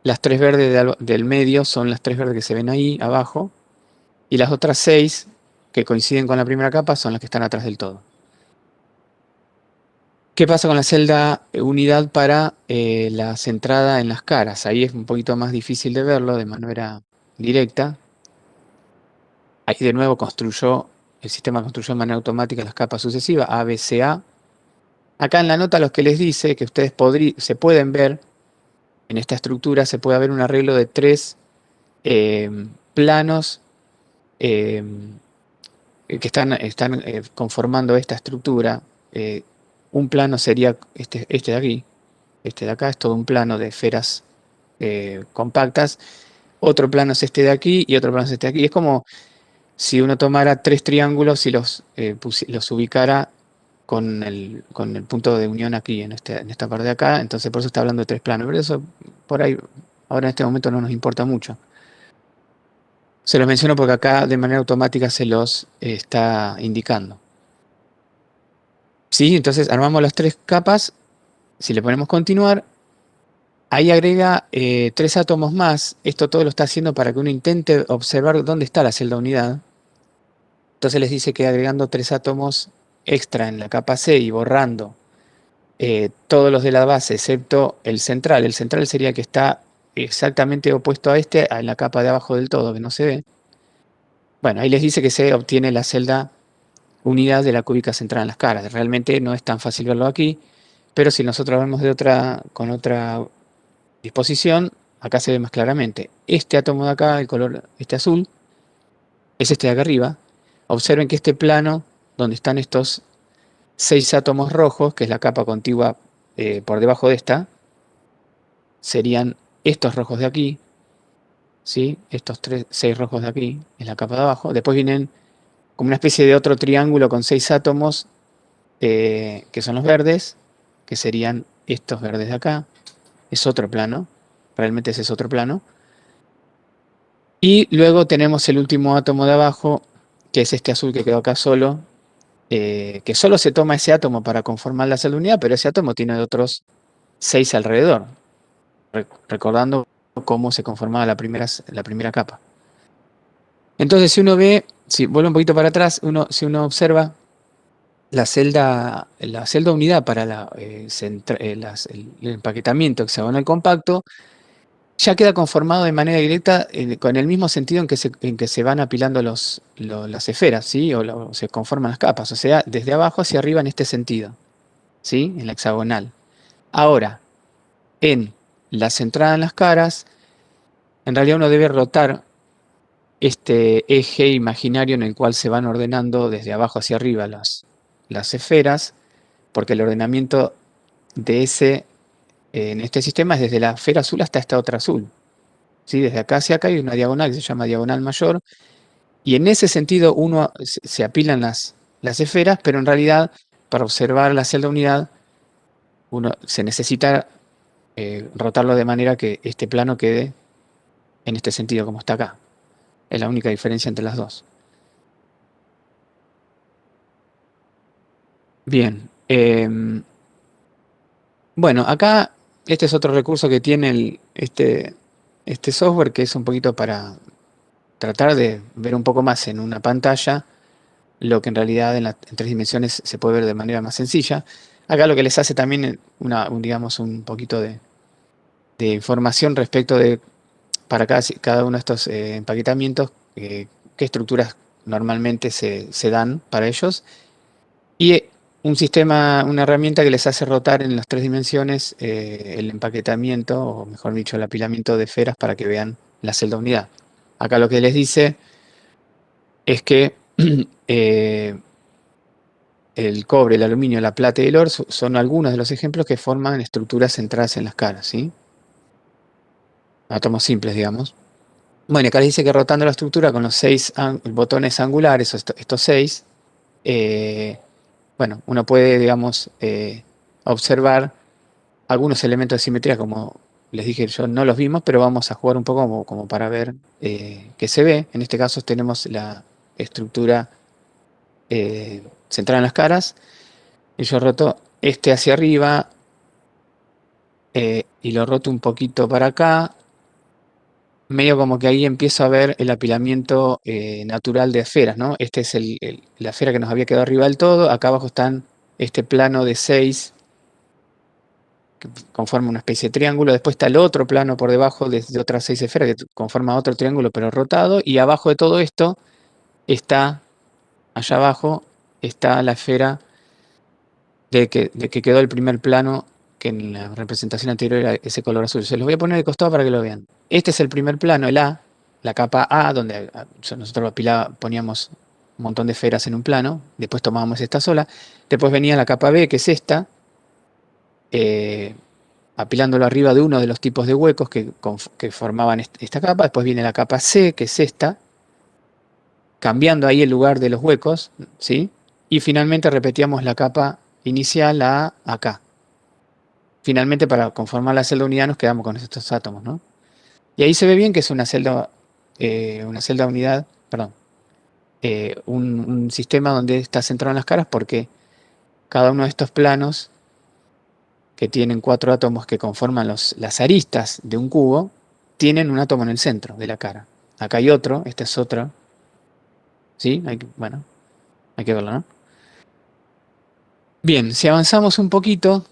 Las 3 verdes del medio son las 3 verdes que se ven ahí abajo, y las otras 6 que coinciden con la primera capa son las que están atrás del todo. ¿Qué pasa con la celda unidad para la centrada en las caras? Ahí es un poquito más difícil de verlo de manera directa. Ahí de nuevo el sistema construyó de manera automática las capas sucesivas, A, B, C, A. Acá en la nota los que les dice que ustedes se pueden ver, en esta estructura se puede haber un arreglo de 3 planos que están conformando esta estructura. Un plano sería este de aquí, este de acá es todo un plano de esferas compactas. Otro plano es este de aquí y otro plano es este de aquí. Es como si uno tomara 3 triángulos y los ubicara con el punto de unión aquí, en esta parte de acá. Entonces por eso está hablando de 3 planos. Pero eso por ahí, ahora en este momento no nos importa mucho. Se los menciono porque acá de manera automática se los está indicando. ¿Sí? Entonces armamos las 3 capas. Si le ponemos continuar, ahí agrega 3 átomos más. Esto todo lo está haciendo para que uno intente observar dónde está la celda unidad. Entonces les dice que agregando 3 átomos extra en la capa C y borrando todos los de la base, excepto el central. El central sería que está exactamente opuesto a este, en la capa de abajo del todo, que no se ve. Bueno, ahí les dice que se obtiene la celda unidad de la cúbica central en las caras. Realmente no es tan fácil verlo aquí, pero si nosotros vemos con otra disposición, acá se ve más claramente. Este átomo de acá, el color, este azul, es este de acá arriba. Observen que este plano, donde están estos 6 átomos rojos, que es la capa contigua por debajo de esta, serían estos rojos de aquí, ¿sí? Estos 6 rojos de aquí, en la capa de abajo. Después vienen como una especie de otro triángulo con 6 átomos, que son los verdes, que serían estos verdes de acá. Es otro plano, realmente ese es otro plano. Y luego tenemos el último átomo de abajo, que es este azul que quedó acá solo, que solo se toma ese átomo para conformar la celda unidad, pero ese átomo tiene otros 6 alrededor, recordando cómo se conformaba la primera capa. Entonces, si uno ve, si vuelve un poquito para atrás, si uno observa la celda unidad para el empaquetamiento hexagonal compacto, ya queda conformado de manera directa con el mismo sentido en que se van apilando las esferas, ¿sí? O se conforman las capas, o sea, desde abajo hacia arriba en este sentido, ¿sí? En la hexagonal. Ahora, en la centrada en las caras, en realidad uno debe rotar este eje imaginario en el cual se van ordenando desde abajo hacia arriba las esferas, porque el ordenamiento de en este sistema es desde la esfera azul hasta esta otra azul. ¿Sí? Desde acá hacia acá hay una diagonal que se llama diagonal mayor, y en ese sentido se apilan las esferas, pero en realidad para observar la celda unidad se necesita rotarlo de manera que este plano quede en este sentido como está acá. Es la única diferencia entre las dos. Bien. Bueno, acá este es otro recurso que tiene este software, que es un poquito para tratar de ver un poco más en una pantalla lo que en realidad en 3 dimensiones se puede ver de manera más sencilla. Acá lo que les hace también digamos un poquito de información respecto de para cada uno de estos empaquetamientos, qué estructuras normalmente se dan para ellos, y una herramienta que les hace rotar en las 3 dimensiones el empaquetamiento, o mejor dicho, el apilamiento de esferas para que vean la celda unidad. Acá lo que les dice es que el cobre, el aluminio, la plata y el oro son algunos de los ejemplos que forman estructuras centradas en las caras, ¿sí? Átomos simples, digamos. Bueno, acá les dice que rotando la estructura con los 6 botones angulares, estos 6, bueno, uno puede, digamos, observar algunos elementos de simetría, como les dije, yo no los vimos, pero vamos a jugar un poco como para ver qué se ve. En este caso tenemos la estructura centrada en las caras, y yo roto este hacia arriba y lo roto un poquito para acá, medio como que ahí empiezo a ver el apilamiento natural de esferas, ¿no? Este es la esfera que nos había quedado arriba del todo. Acá abajo están este plano de 6 que conforma una especie de triángulo. Después está el otro plano por debajo de otras 6 esferas que conforma otro triángulo pero rotado. Y abajo de todo esto está, allá abajo, está la esfera de que quedó el primer plano, que en la representación anterior era ese color azul. Se los voy a poner de costado para que lo vean. Este es el primer plano, el A, la capa A, donde nosotros poníamos un montón de esferas en un plano, después tomábamos esta sola, después venía la capa B, que es esta, apilándolo arriba de uno de los tipos de huecos que formaban esta capa. Después viene la capa C, que es esta, cambiando ahí el lugar de los huecos, ¿sí? Y finalmente repetíamos la capa inicial, la A, acá. Finalmente, para conformar la celda unidad nos quedamos con estos átomos, ¿no? Y ahí se ve bien que es una celda unidad, perdón, un sistema donde está centrado en las caras, porque cada uno de estos planos, que tienen 4 átomos que conforman las aristas de un cubo, tienen un átomo en el centro de la cara. Acá hay otro, este es otro. ¿Sí? Bueno, hay que verlo, ¿no? Bien, si avanzamos un poquito,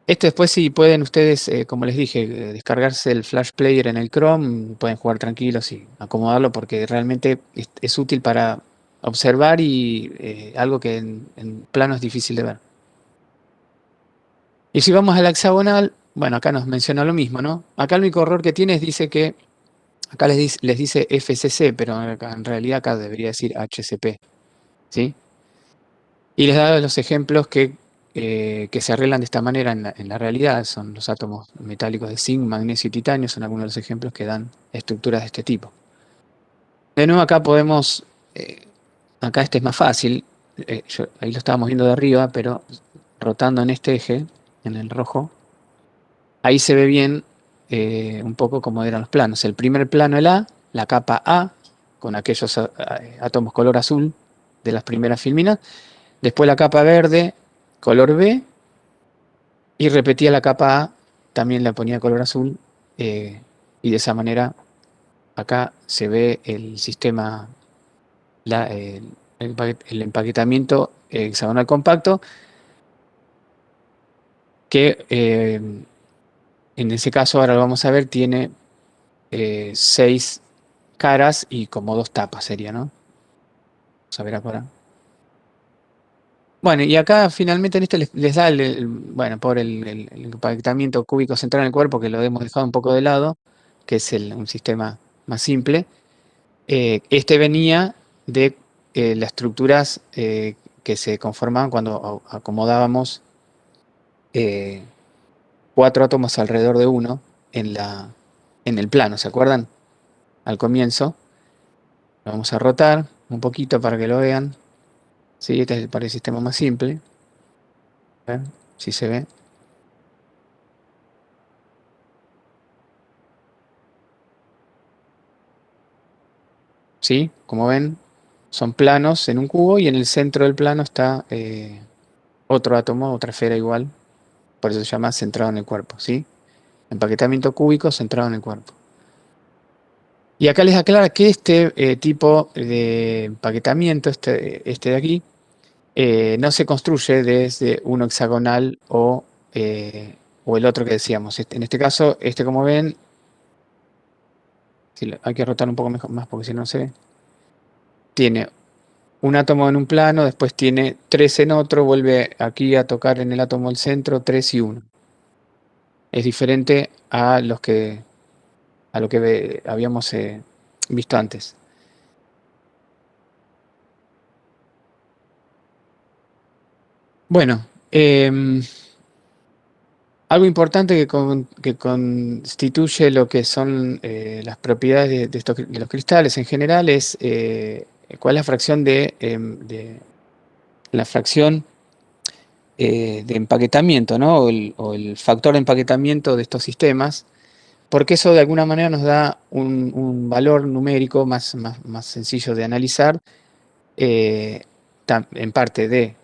Esto después sí pueden ustedes, como les dije, descargarse el Flash Player en el Chrome, pueden jugar tranquilos y acomodarlo porque realmente es útil para observar y algo que en plano es difícil de ver. Y si vamos a la hexagonal, bueno, acá nos menciona lo mismo, ¿no? Acá el único error que tiene es dice que, acá les dice FCC, pero en realidad acá debería decir HCP, ¿sí? Y les da los ejemplos que se arreglan de esta manera en la realidad. Son los átomos metálicos de zinc, magnesio y titanio, son algunos de los ejemplos que dan estructuras de este tipo. De nuevo acá podemos, acá este es más fácil, ahí lo estábamos viendo de arriba, pero rotando en este eje, en el rojo, ahí se ve bien un poco cómo eran los planos. El primer plano, el A, la capa A, con aquellos átomos color azul de las primeras filminas. Después la capa verde, color B, y repetía la capa A, también la ponía color azul, y de esa manera acá se ve el sistema, el empaquetamiento hexagonal compacto, que en ese caso, ahora lo vamos a ver, tiene 6 caras y como 2 tapas sería, ¿no? Vamos a ver ahora. Bueno, y acá finalmente en este les da bueno, por el empaquetamiento cúbico central en el cuerpo, que lo hemos dejado un poco de lado, que es un sistema más simple. Este venía de las estructuras que se conformaban cuando acomodábamos 4 átomos alrededor de uno en el plano, ¿se acuerdan? Al comienzo. Lo vamos a rotar un poquito para que lo vean. Sí, este es para el sistema más simple. A ver si se ve. ¿Sí? Como ven, son planos en un cubo y en el centro del plano está otro átomo, otra esfera igual. Por eso se llama centrado en el cuerpo, ¿sí? Empaquetamiento cúbico centrado en el cuerpo. Y acá les aclara que este tipo de empaquetamiento, este de aquí, no se construye desde uno hexagonal o el otro que decíamos. En este caso, como ven, hay que rotar un poco más porque si no se ve. Tiene un átomo en un plano, después tiene 3 en otro, vuelve aquí a tocar en el átomo del centro, 3 y 1. Es diferente a lo que habíamos visto antes. Bueno, algo importante que constituye lo que son las propiedades de los cristales en general es cuál es la fracción de empaquetamiento, ¿no? o el factor de empaquetamiento de estos sistemas, porque eso de alguna manera nos da un valor numérico más sencillo de analizar, en parte de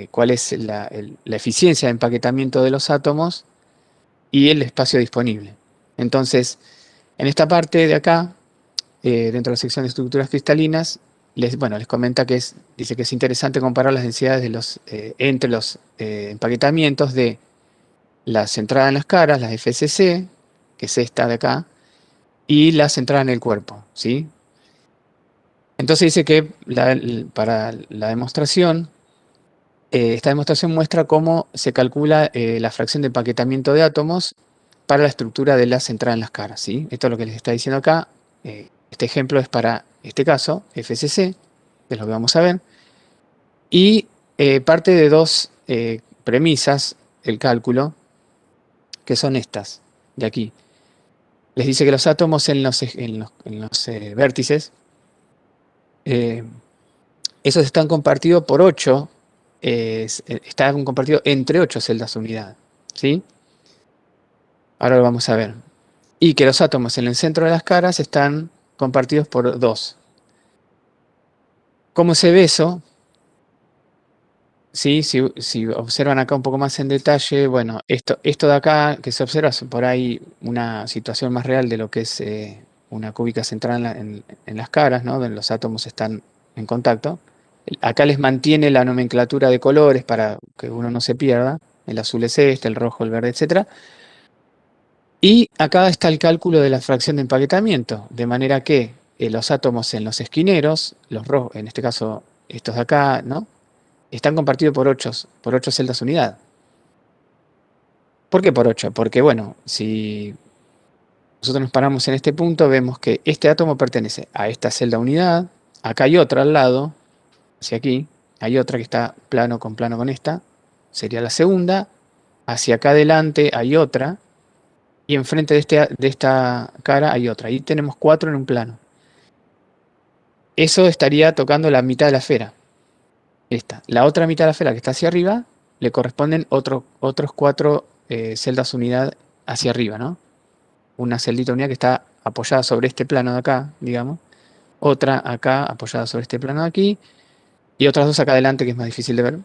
cuál es la eficiencia de empaquetamiento de los átomos y el espacio disponible. Entonces, en esta parte de acá, dentro de la sección de estructuras cristalinas, les comenta que dice que es interesante comparar las densidades entre los empaquetamientos de la centrada en las caras, las FCC, que es esta de acá, y la centrada en el cuerpo, ¿sí? Entonces dice que para la demostración, esta demostración muestra cómo se calcula la fracción de empaquetamiento de átomos para la estructura de la centrada en las caras, ¿sí? Esto es lo que les está diciendo acá. Este ejemplo es para este caso, FCC, que es lo que vamos a ver. Y parte de 2 premisas, el cálculo, que son estas, de aquí. Les dice que los átomos en los vértices, esos están compartidos por 8, están compartidos entre 8 celdas unidad, ¿sí? Ahora lo vamos a ver. Y que los átomos en el centro de las caras están compartidos por 2. ¿Cómo se ve eso? ¿Sí? Si observan acá un poco más en detalle, bueno, esto de acá que se observa es por ahí una situación más real de lo que es una cúbica centrada en las caras, ¿no? Donde los átomos están en contacto. Acá les mantiene la nomenclatura de colores para que uno no se pierda. El azul es este, el rojo, el verde, etc. Y acá está el cálculo de la fracción de empaquetamiento, de manera que los átomos en los esquineros, los rojos, en este caso estos de acá, ¿no? Están compartidos por 8 celdas unidad. ¿Por qué por 8? Porque, bueno, si nosotros nos paramos en este punto, vemos que este átomo pertenece a esta celda unidad, acá hay otra al lado, hacia aquí, hay otra que está plano con esta, sería la segunda, hacia acá adelante hay otra, y enfrente de esta cara hay otra, ahí tenemos 4 en un plano. Eso estaría tocando la mitad de la esfera. Esta. La otra mitad de la esfera que está hacia arriba, le corresponden otros 4 celdas unidad hacia arriba, ¿no? Una celdita unidad que está apoyada sobre este plano de acá, digamos. Otra acá apoyada sobre este plano de aquí. Y otras 2 acá adelante, que es más difícil de ver.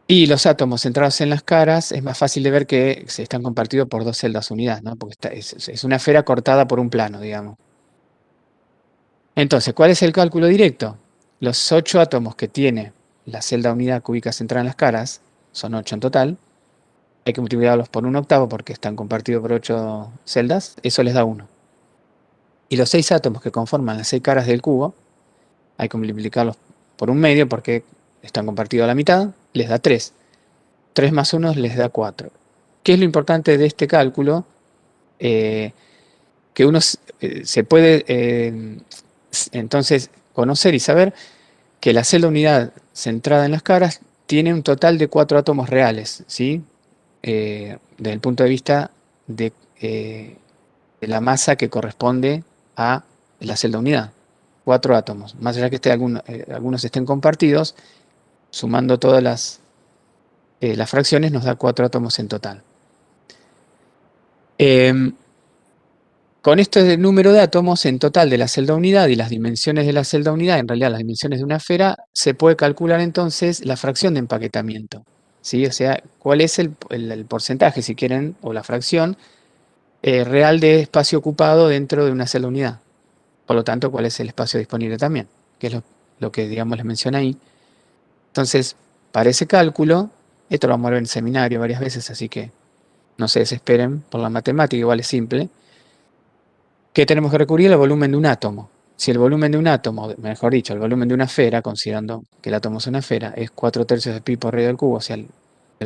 Y los átomos centrados en las caras, es más fácil de ver que se están compartidos por 2 celdas unidad, ¿no? Porque es una esfera cortada por un plano, digamos. Entonces, ¿cuál es el cálculo directo? Los 8 átomos que tiene la celda unidad cúbica centrada en las caras, son 8 en total, hay que multiplicarlos por 1/8 porque están compartidos por 8 celdas, eso les da 1. Y los 6 átomos que conforman las 6 caras del cubo, hay que multiplicarlos por 1/2 porque están compartidos a la mitad, les da 3. 3 más 1 les da 4. ¿Qué es lo importante de este cálculo? Que uno se puede entonces conocer y saber que la celda unidad centrada en las caras tiene un total de 4 átomos reales, ¿sí? Desde el punto de vista de la masa que corresponde a la celda unidad. 4 átomos. Más allá que algunos estén compartidos, sumando todas las fracciones nos da 4 átomos en total. Con este número de átomos en total de la celda unidad y las dimensiones de la celda unidad, en realidad las dimensiones de una esfera, se puede calcular entonces la fracción de empaquetamiento, ¿sí? O sea, cuál es el porcentaje, si quieren, o la fracción real de espacio ocupado dentro de una celda unidad. Por lo tanto, cuál es el espacio disponible también, que es lo que, digamos, les mencioné ahí. Entonces, para ese cálculo, esto lo vamos a ver en el seminario varias veces, así que no se desesperen por la matemática, igual es simple. ¿Qué tenemos que recurrir? Al volumen de un átomo. Si el volumen de un átomo, mejor dicho, el volumen de una esfera, considerando que el átomo es una esfera, es 4/3 de pi por radio del cubo, o sea, el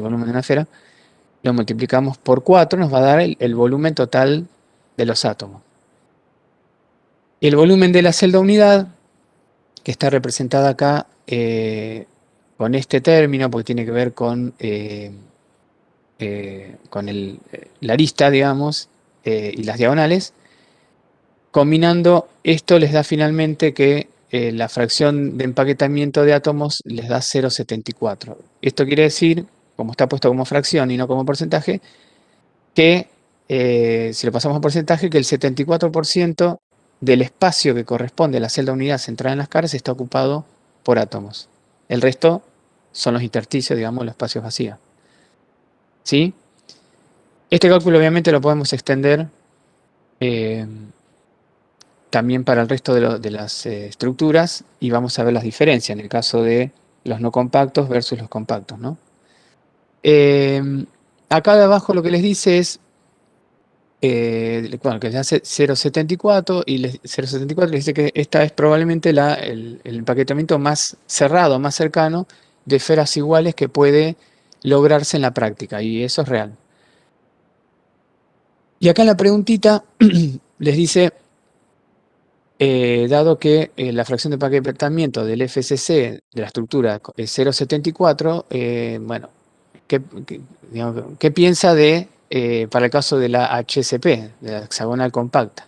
volumen de una esfera, lo multiplicamos por 4, nos va a dar el volumen total de los átomos. El volumen de la celda unidad, que está representada acá con este término, porque tiene que ver con la arista, digamos, y las diagonales. Combinando esto les da finalmente que la fracción de empaquetamiento de átomos les da 0,74. Esto quiere decir, como está puesto como fracción y no como porcentaje, que si lo pasamos a porcentaje, que el 74% del espacio que corresponde a la celda unidad centrada en las caras está ocupado por átomos. El resto son los intersticios, digamos, los espacios vacíos. ¿Sí? Este cálculo obviamente lo podemos extender también para el resto de las estructuras y vamos a ver las diferencias en el caso de los no compactos versus los compactos, ¿no? Acá de abajo lo que les dice es bueno, que les hace 0,74 y 0,74 les dice que esta es probablemente el empaquetamiento más cerrado, más cercano de esferas iguales que puede lograrse en la práctica, y eso es real. Y acá en la preguntita les dice, dado que la fracción de empaquetamiento del FCC de la estructura es 0,74, bueno, ¿qué piensa para el caso de la HCP, de la hexagonal compacta?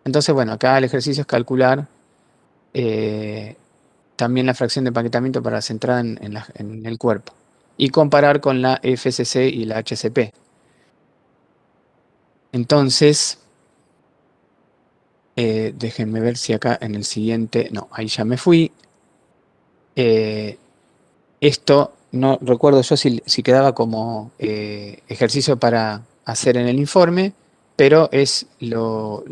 Entonces, bueno, acá el ejercicio es calcular también la fracción de empaquetamiento para centrada en el cuerpo y comparar con la FCC y la HCP. Entonces, déjenme ver si acá en el siguiente, no, ahí ya me fui. Esto no recuerdo yo si quedaba como ejercicio para hacer en el informe, pero es lo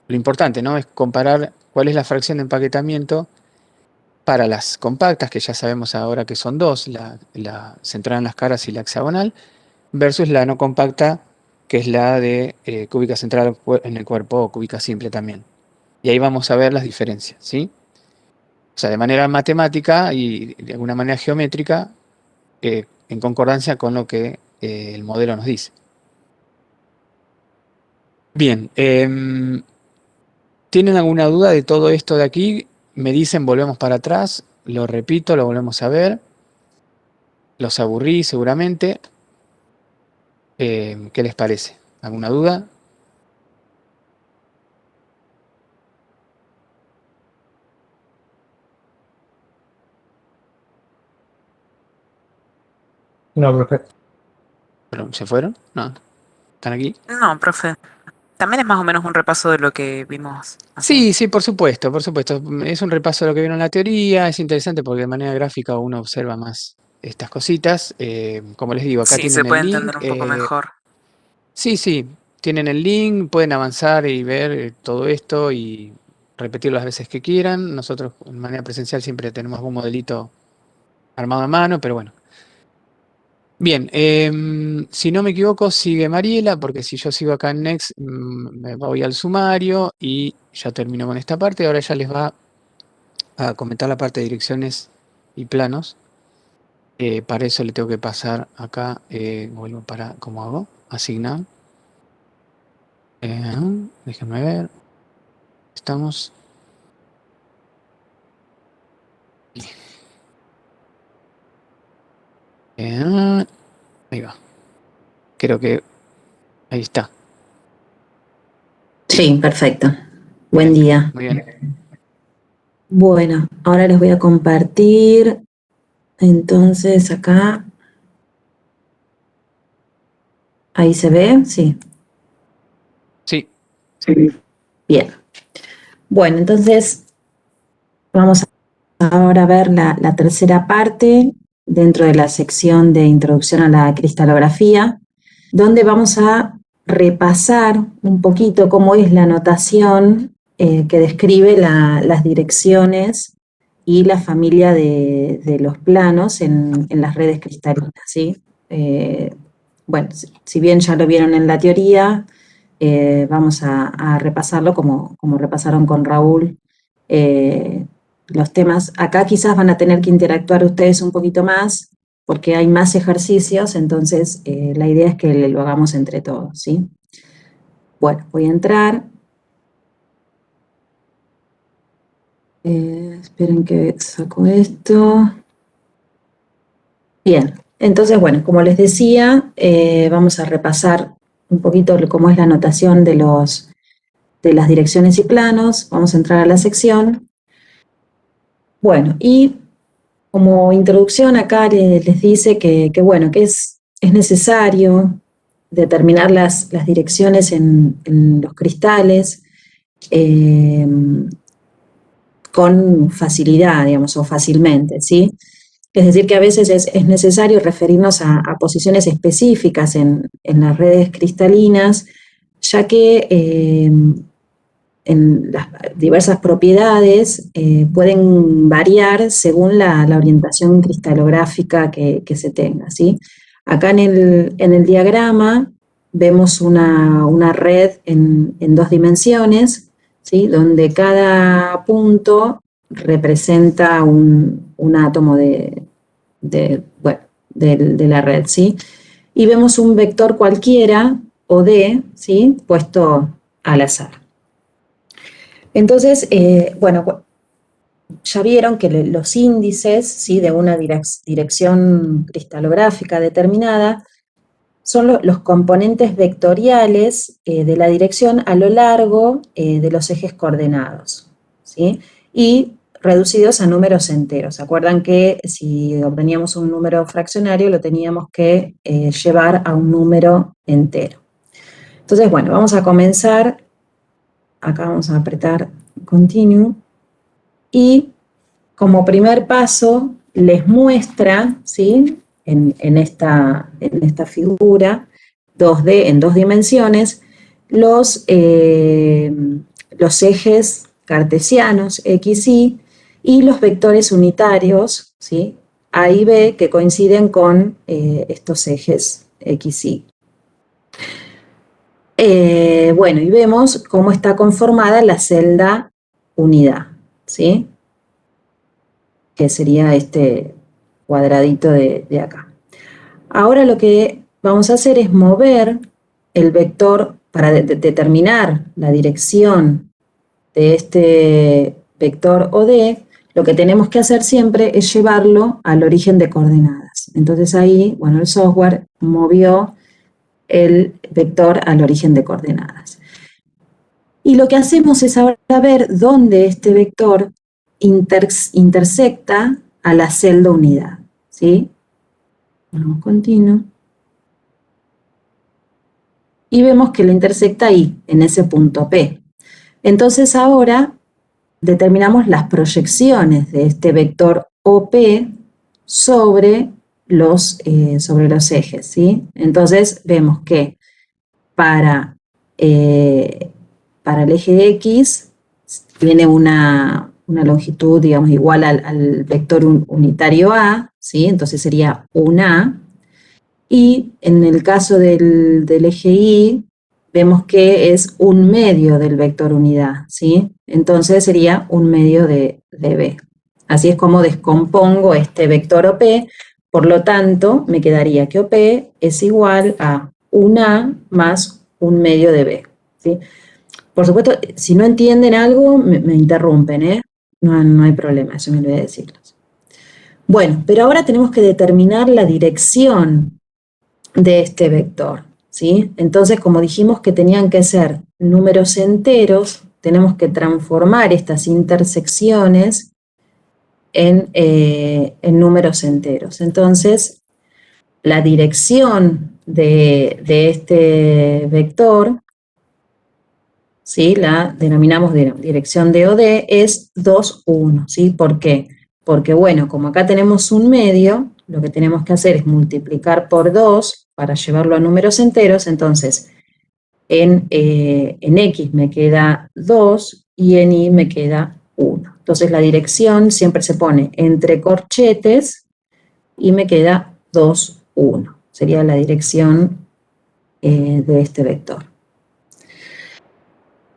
importante, ¿no? Es comparar cuál es la fracción de empaquetamiento para las compactas, que ya sabemos ahora que son dos, la centrada en las caras y la hexagonal, versus la no compacta, que es la de cúbica centrada en el cuerpo o cúbica simple también. Y ahí vamos a ver las diferencias, ¿sí? O sea, de manera matemática y de alguna manera geométrica, en concordancia con lo que el modelo nos dice. Bien, ¿tienen alguna duda de todo esto de aquí? Me dicen, volvemos para atrás, lo repito, lo volvemos a ver. Los aburrí seguramente. ¿Qué les parece? ¿Alguna duda? No, profe. ¿Pero se fueron? No. ¿Están aquí? No, profe. También es más o menos un repaso de lo que vimos hace. Sí, sí, por supuesto, por supuesto. Es un repaso de lo que vieron en la teoría, es interesante porque de manera gráfica uno observa más estas cositas. Como les digo, acá Sí, se tienen puede el link. entender un poco mejor. Sí, sí, tienen el link, pueden avanzar y ver todo esto y repetirlo las veces que quieran. Nosotros de manera presencial siempre tenemos un modelito armado a mano, pero bueno. Bien, si no me equivoco, sigue Mariela, porque si yo sigo acá en Next, me voy al sumario y ya termino con esta parte. Ahora ella les va a comentar la parte de direcciones y planos. Para eso le tengo que pasar acá, vuelvo para, ¿cómo hago? Asignar. Déjenme ver. Estamos. Ahí va. Creo que ahí está. Sí, perfecto. Buen día. Muy bien. Bueno, ahora les voy a compartir. Entonces acá. ¿Ahí se ve? Sí. Sí. Bien. Bueno, entonces vamos ahora a ver la tercera parte dentro de la sección de introducción a la cristalografía, donde vamos a repasar un poquito cómo es la notación que describe las direcciones y la familia de los planos en las redes cristalinas, ¿sí? Bueno, si bien ya lo vieron en la teoría, vamos a repasarlo como repasaron con Raúl los temas. Acá quizás van a tener que interactuar ustedes un poquito más, porque hay más ejercicios, entonces la idea es que lo hagamos entre todos, ¿sí? Bueno, voy a entrar. Esperen que saco esto. Bien, entonces, bueno, como les decía, vamos a repasar un poquito cómo es la notación de las direcciones y planos. Vamos a entrar a la sección. Bueno, y como introducción acá les dice que bueno, que es necesario determinar las direcciones en los cristales con facilidad, digamos, o fácilmente, ¿sí? Es decir, que a veces es necesario referirnos a posiciones específicas en las redes cristalinas, ya que en las diversas propiedades pueden variar según la orientación cristalográfica que se tenga, ¿sí? Acá en el diagrama vemos una red en 2 dimensiones, ¿sí? Donde cada punto representa un átomo de la red, ¿sí? Y vemos un vector cualquiera, o D, ¿sí? Puesto al azar. Entonces, bueno, ya vieron que los índices, ¿sí? De una dirección cristalográfica determinada son los componentes vectoriales de la dirección a lo largo de los ejes coordenados, ¿sí? Y reducidos a números enteros. ¿Se acuerdan que si obteníamos un número fraccionario lo teníamos que llevar a un número entero? Entonces, bueno, vamos a comenzar. Acá vamos a apretar Continue. Y como primer paso les muestra, ¿sí? En esta figura 2D en 2 dimensiones los ejes cartesianos X, Y, y los vectores unitarios, ¿sí? A y B, que coinciden con estos ejes X, Y. Bueno, y vemos cómo está conformada la celda unidad, ¿sí? Que sería este cuadradito de acá. Ahora lo que vamos a hacer es mover el vector para determinar la dirección de este vector OD. Lo que tenemos que hacer siempre es llevarlo al origen de coordenadas. Entonces ahí, bueno, el software movió el vector al origen de coordenadas. Y lo que hacemos es ahora ver dónde este vector intersecta a la celda unidad, ¿sí? Vamos continuo. Y vemos que lo intersecta ahí, en ese punto P. Entonces ahora determinamos las proyecciones de este vector OP sobre los ejes, ¿sí? Entonces vemos que para el eje X tiene una longitud, digamos, igual al vector unitario A, ¿sí? Entonces sería un A. Y en el caso del eje Y, vemos que es un medio del vector unidad, ¿sí? Entonces sería un medio de B. Así es como descompongo este vector OP, por lo tanto, me quedaría que OP es igual a un A más un medio de B, ¿sí? Por supuesto, si no entienden algo, me interrumpen, ¿eh? No hay problema, eso me olvidé decirles. Bueno, pero ahora tenemos que determinar la dirección de este vector, ¿sí? Entonces, como dijimos que tenían que ser números enteros, tenemos que transformar estas intersecciones en números enteros. Entonces, la dirección de este vector, ¿sí? La denominamos dirección de OD, es 2, 1, ¿sí? ¿Por qué? Porque, bueno, como acá tenemos un medio, lo que tenemos que hacer es multiplicar por 2 para llevarlo a números enteros. Entonces, en X me queda 2 y en Y me queda 1. Entonces, la dirección siempre se pone entre corchetes y me queda 2, 1. Sería la dirección de este vector.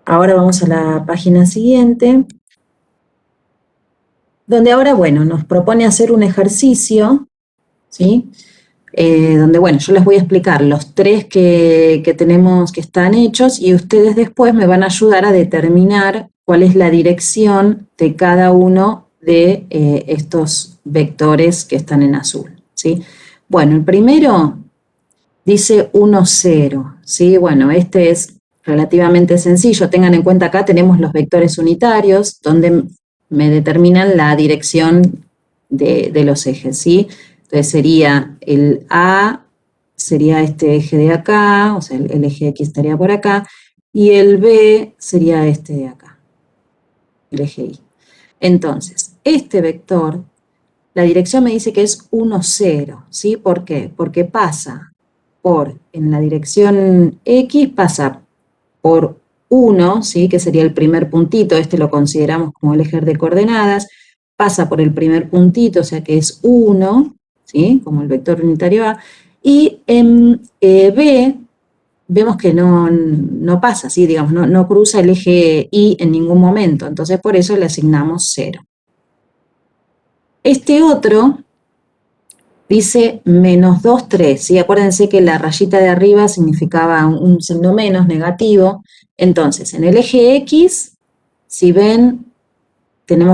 Ahora vamos a la página siguiente, donde ahora, bueno, nos propone hacer un ejercicio, ¿sí? Donde, bueno, yo les voy a explicar los tres que tenemos que están hechos y ustedes después me van a ayudar a determinar cuál es la dirección de cada uno de estos vectores que están en azul, ¿sí? Bueno, el primero dice 1, 0, ¿sí? Bueno, este es relativamente sencillo. Tengan en cuenta acá tenemos los vectores unitarios, donde me determinan la dirección de los ejes, ¿sí? Entonces sería el A, sería este eje de acá, o sea, el eje X estaría por acá, y el B sería este de acá, el eje Y. Entonces, este vector, la dirección me dice que es 1, 0, ¿sí? ¿Por qué? Porque pasa en la dirección X pasa por 1, ¿sí? Que sería el primer puntito, este lo consideramos como el eje de coordenadas, pasa por el primer puntito, o sea que es 1, ¿sí? Como el vector unitario A, y en B vemos que no pasa, ¿sí? Digamos, no cruza el eje Y en ningún momento, entonces por eso le asignamos 0. Este otro dice menos 2, 3, ¿sí? Acuérdense que la rayita de arriba significaba un signo menos, negativo. Entonces, en el eje X, si ven,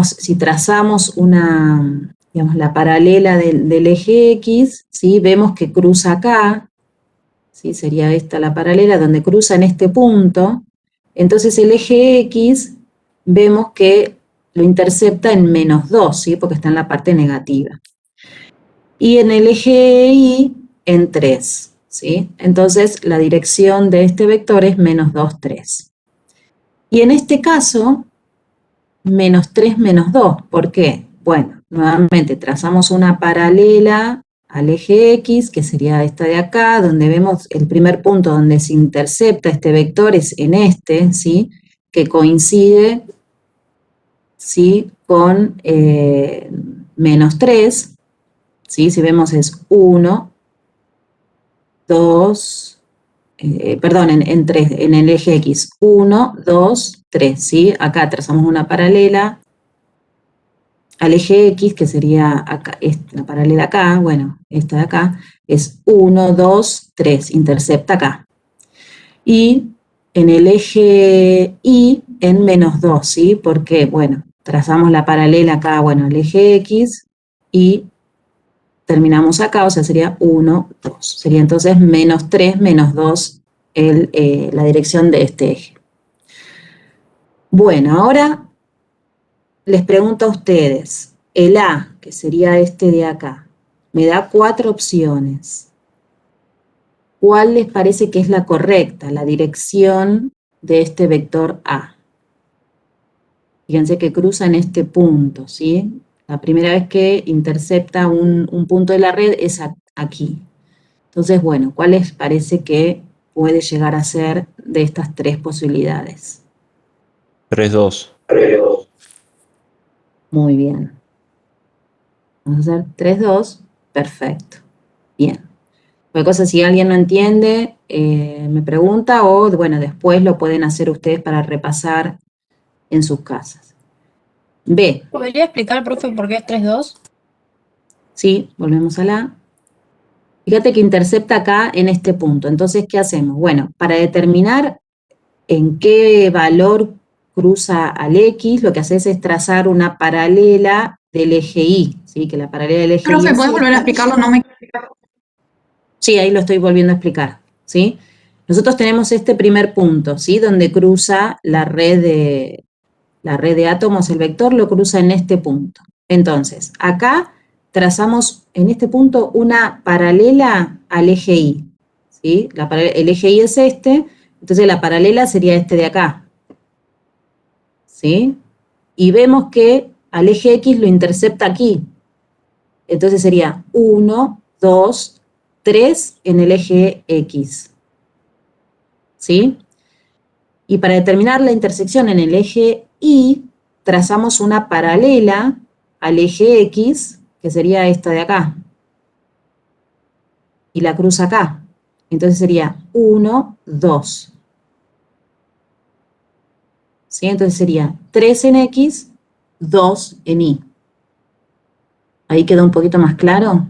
si trazamos digamos, la paralela del eje X, ¿sí? Vemos que cruza acá, ¿sí? Sería esta la paralela, donde cruza en este punto. Entonces el eje X, vemos que lo intercepta en menos 2, ¿sí? Porque está en la parte negativa. Y en el eje Y, en 3, ¿sí? Entonces la dirección de este vector es menos 2, 3. Y en este caso, menos 3, menos 2. ¿Por qué? Bueno, nuevamente trazamos una paralela al eje X, que sería esta de acá, donde vemos el primer punto donde se intercepta este vector es en este, ¿sí? Que coincide ¿sí? Con menos 3, ¿sí? Si vemos es 1, 2, perdón, en 3, en el eje X, 1, 2, 3, ¿sí? Acá trazamos una paralela al eje X, que sería acá, la paralela acá, bueno, esta de acá, es 1, 2, 3, intercepta acá. Y en el eje Y, en menos 2, ¿sí? Porque, bueno, trazamos la paralela acá, bueno, al eje X, y terminamos acá, o sea, sería 1, 2. Sería entonces menos 3, menos 2, la dirección de este eje. Bueno, ahora les pregunto a ustedes, el A, que sería este de acá, me da 4 opciones. ¿Cuál les parece que es la correcta, la dirección de este vector A? Fíjense que cruza en este punto, ¿sí? La primera vez que intercepta un punto de la red es aquí. Entonces, bueno, ¿cuál les parece que puede llegar a ser de estas 3 posibilidades? 3, 2. Muy bien. Vamos a hacer 3, 2. Perfecto. Bien. Cualquier cosa, si alguien no entiende, me pregunta o, bueno, después lo pueden hacer ustedes para repasar en sus casas. B. ¿Podría explicar, profe, por qué es 3-2? Sí, volvemos a la. Fíjate que intercepta acá en este punto. Entonces, ¿qué hacemos? Bueno, para determinar en qué valor cruza al X, lo que haces es trazar una paralela del eje Y, ¿sí? Que la paralela del eje Y Profe, es ¿puedes volver a esta. explicarlo? No me... Sí, ahí lo estoy volviendo a explicar, ¿sí? Nosotros tenemos este primer punto, ¿sí? Donde cruza la red de átomos, el vector lo cruza en este punto. Entonces, acá trazamos en este punto una paralela al eje Y, ¿sí? El eje Y es este, entonces la paralela sería este de acá, ¿sí? Y vemos que al eje X lo intercepta aquí. Entonces sería 1, 2, 3 en el eje X, ¿sí? Y para determinar la intersección en el eje Y, trazamos una paralela al eje X, que sería esta de acá, y la cruza acá. Entonces sería 1, 2. ¿Sí? Entonces sería 3 en X, 2 en Y. ¿Ahí quedó un poquito más claro?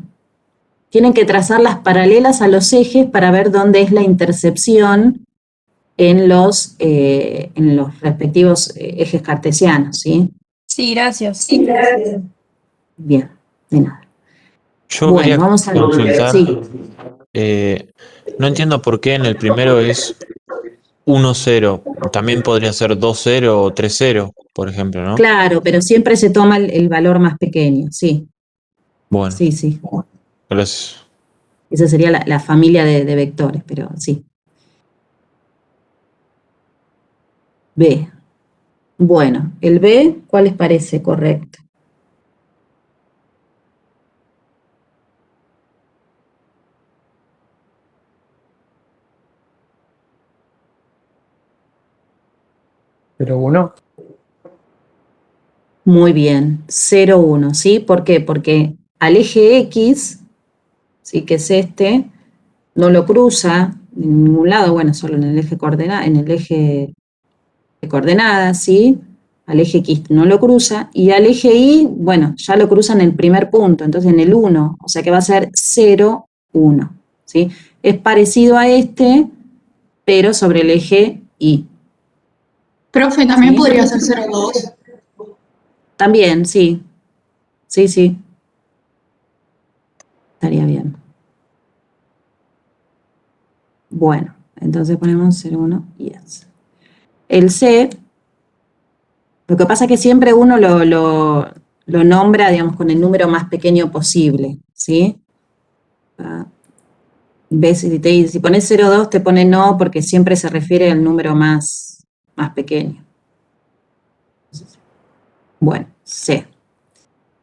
Tienen que trazar las paralelas a los ejes para ver dónde es la intercepción en los respectivos ejes cartesianos, ¿sí? Sí, gracias. Bien, de nada. Yo Bueno, quería vamos a ver. consultar, Sí, no entiendo por qué en el primero es 1-0. También podría ser 2-0 o 3-0, por ejemplo, ¿no? claro, pero siempre se toma el valor más pequeño, sí, Bueno, sí, sí. gracias. Esa sería la familia de vectores, pero sí. B. Bueno, el B, ¿cuál les parece correcto? Pero uno. Muy bien, 0, 1, ¿sí? ¿Por qué? Porque al eje X, ¿sí? Que es este, no lo cruza en ningún lado, bueno, solo en el eje de coordenadas, ¿sí? Al eje X no lo cruza, y al eje Y, bueno, ya lo cruza en el primer punto, entonces en el 1, o sea que va a ser 0, 1, ¿sí? Es parecido a este, pero sobre el eje Y. Profe, también ¿Sí? podría ser 0,2. También, sí. Sí, sí. Estaría bien. Bueno, entonces ponemos 0, 1, yes. El C, lo que pasa es que siempre uno lo nombra, digamos, con el número más pequeño posible, ¿sí? ¿Ves? Si pones 0,2 te pone no porque siempre se refiere al número más pequeño. Bueno, C.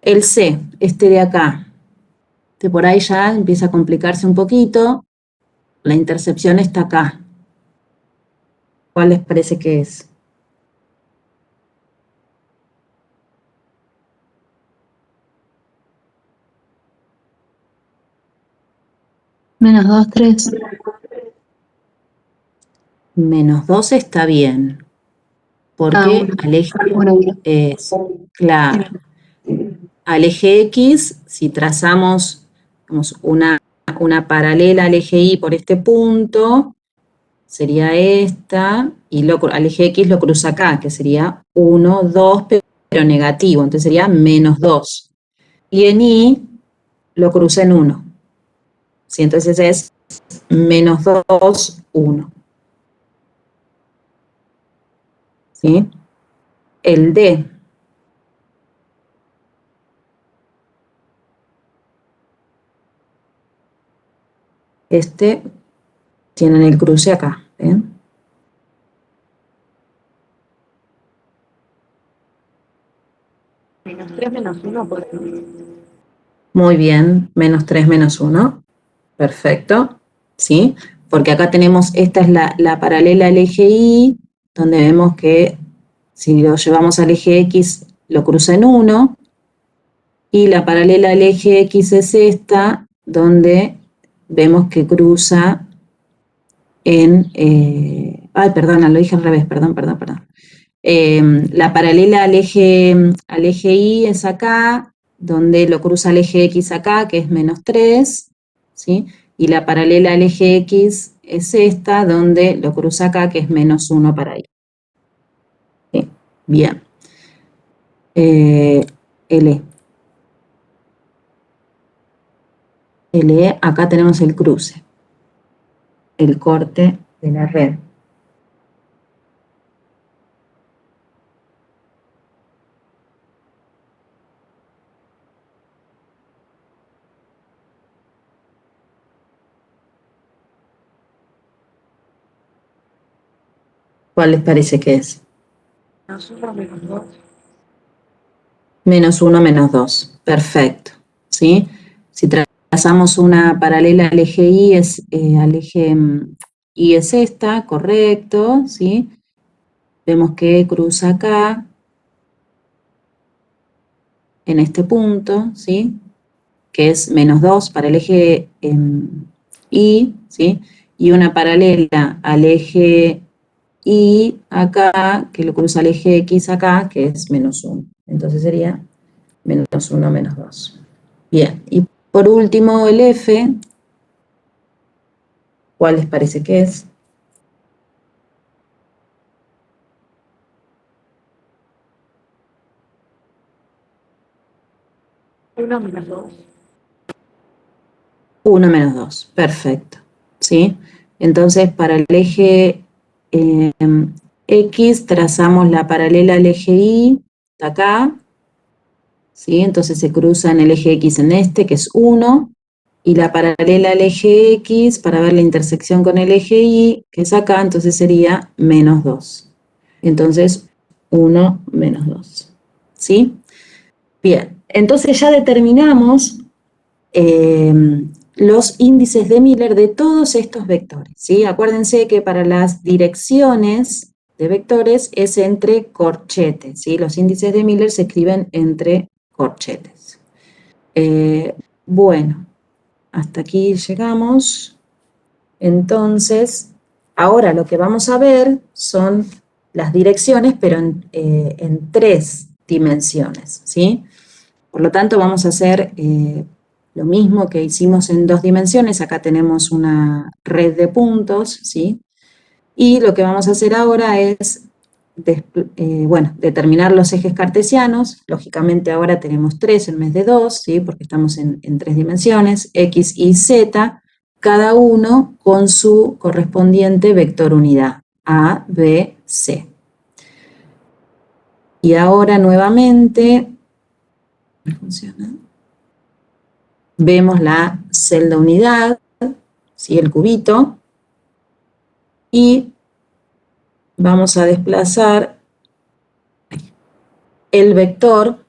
El C, este de acá, que por ahí ya empieza a complicarse un poquito. La intercepción está acá. ¿Cuál les parece que es? Menos 2, 3. Menos 2 está bien. Porque al eje, claro, al eje X, si trazamos digamos, una paralela al eje Y por este punto, sería esta, y al eje X lo cruza acá, que sería 1, 2, pero negativo, entonces sería menos 2. Y en Y lo cruza en 1. ¿Sí? Entonces es menos 2, 1. ¿Sí? El D. Tienen el cruce acá. ¿Ven? Menos 3, menos 1, por Muy bien, menos 3, menos 1. Perfecto. ¿Sí? Porque acá tenemos, esta es la paralela al eje Y, donde vemos que si lo llevamos al eje X, lo cruza en 1. Y la paralela al eje X es esta, donde vemos que cruza en... ay, perdona, lo dije al revés, perdón. La paralela al eje Y es acá, donde lo cruza el eje X acá, que es menos 3, ¿sí? Y la paralela al eje X es esta, donde lo cruza acá, que es menos 1 para Y. ¿Sí? Bien. L. L, acá tenemos el cruce, el corte de la red. ¿Cuál les parece que es? Menos 1, menos 2. Menos 1, menos 2. Perfecto. ¿Sí? Si trazamos una paralela al eje Y, Y es esta, correcto. ¿Sí? Vemos que cruza acá, en este punto, ¿sí? Que es menos 2 para el eje Y, ¿sí? Y una paralela al eje Y acá, que lo cruza al eje X acá, que es menos 1. Entonces sería menos 1, menos 2. Bien, y por último el F, ¿cuál les parece que es? Uno menos 2. 1 menos 2, perfecto. ¿Sí? Entonces para el eje X trazamos la paralela al eje Y, está acá, ¿sí? Entonces se cruza en el eje X en este, que es 1, y la paralela al eje X, para ver la intersección con el eje Y, que es acá, entonces sería menos 2. Entonces, 1 menos 2. ¿Sí? Bien, entonces ya determinamos los índices de Miller de todos estos vectores, ¿sí? Acuérdense que para las direcciones de vectores es entre corchetes, ¿sí? Los índices de Miller se escriben entre corchetes. Bueno, hasta aquí llegamos. Entonces, ahora lo que vamos a ver son las direcciones, pero en 3 dimensiones, ¿sí? Por lo tanto, vamos a hacer lo mismo que hicimos en 2 dimensiones. Acá tenemos una red de puntos, ¿sí? Y lo que vamos a hacer ahora es, determinar los ejes cartesianos. Lógicamente ahora tenemos 3 en vez de 2, ¿sí? Porque estamos en 3 dimensiones, X y Z, cada uno con su correspondiente vector unidad, A, B, C. Y ahora nuevamente, ¿funciona? Vemos la celda unidad, ¿sí? El cubito, y vamos a desplazar el vector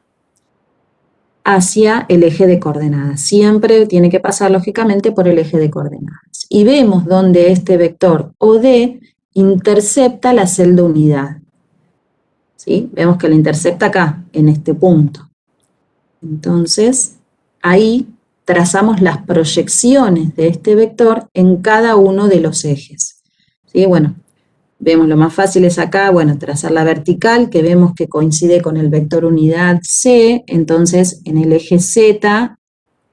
hacia el eje de coordenadas. Siempre tiene que pasar lógicamente por el eje de coordenadas. Y vemos donde este vector OD intercepta la celda unidad. ¿Sí? Vemos que la intercepta acá, en este punto. Entonces, ahí trazamos las proyecciones de este vector en cada uno de los ejes. ¿Sí? Bueno, vemos lo más fácil es acá, bueno, trazar la vertical, que vemos que coincide con el vector unidad C, entonces en el eje Z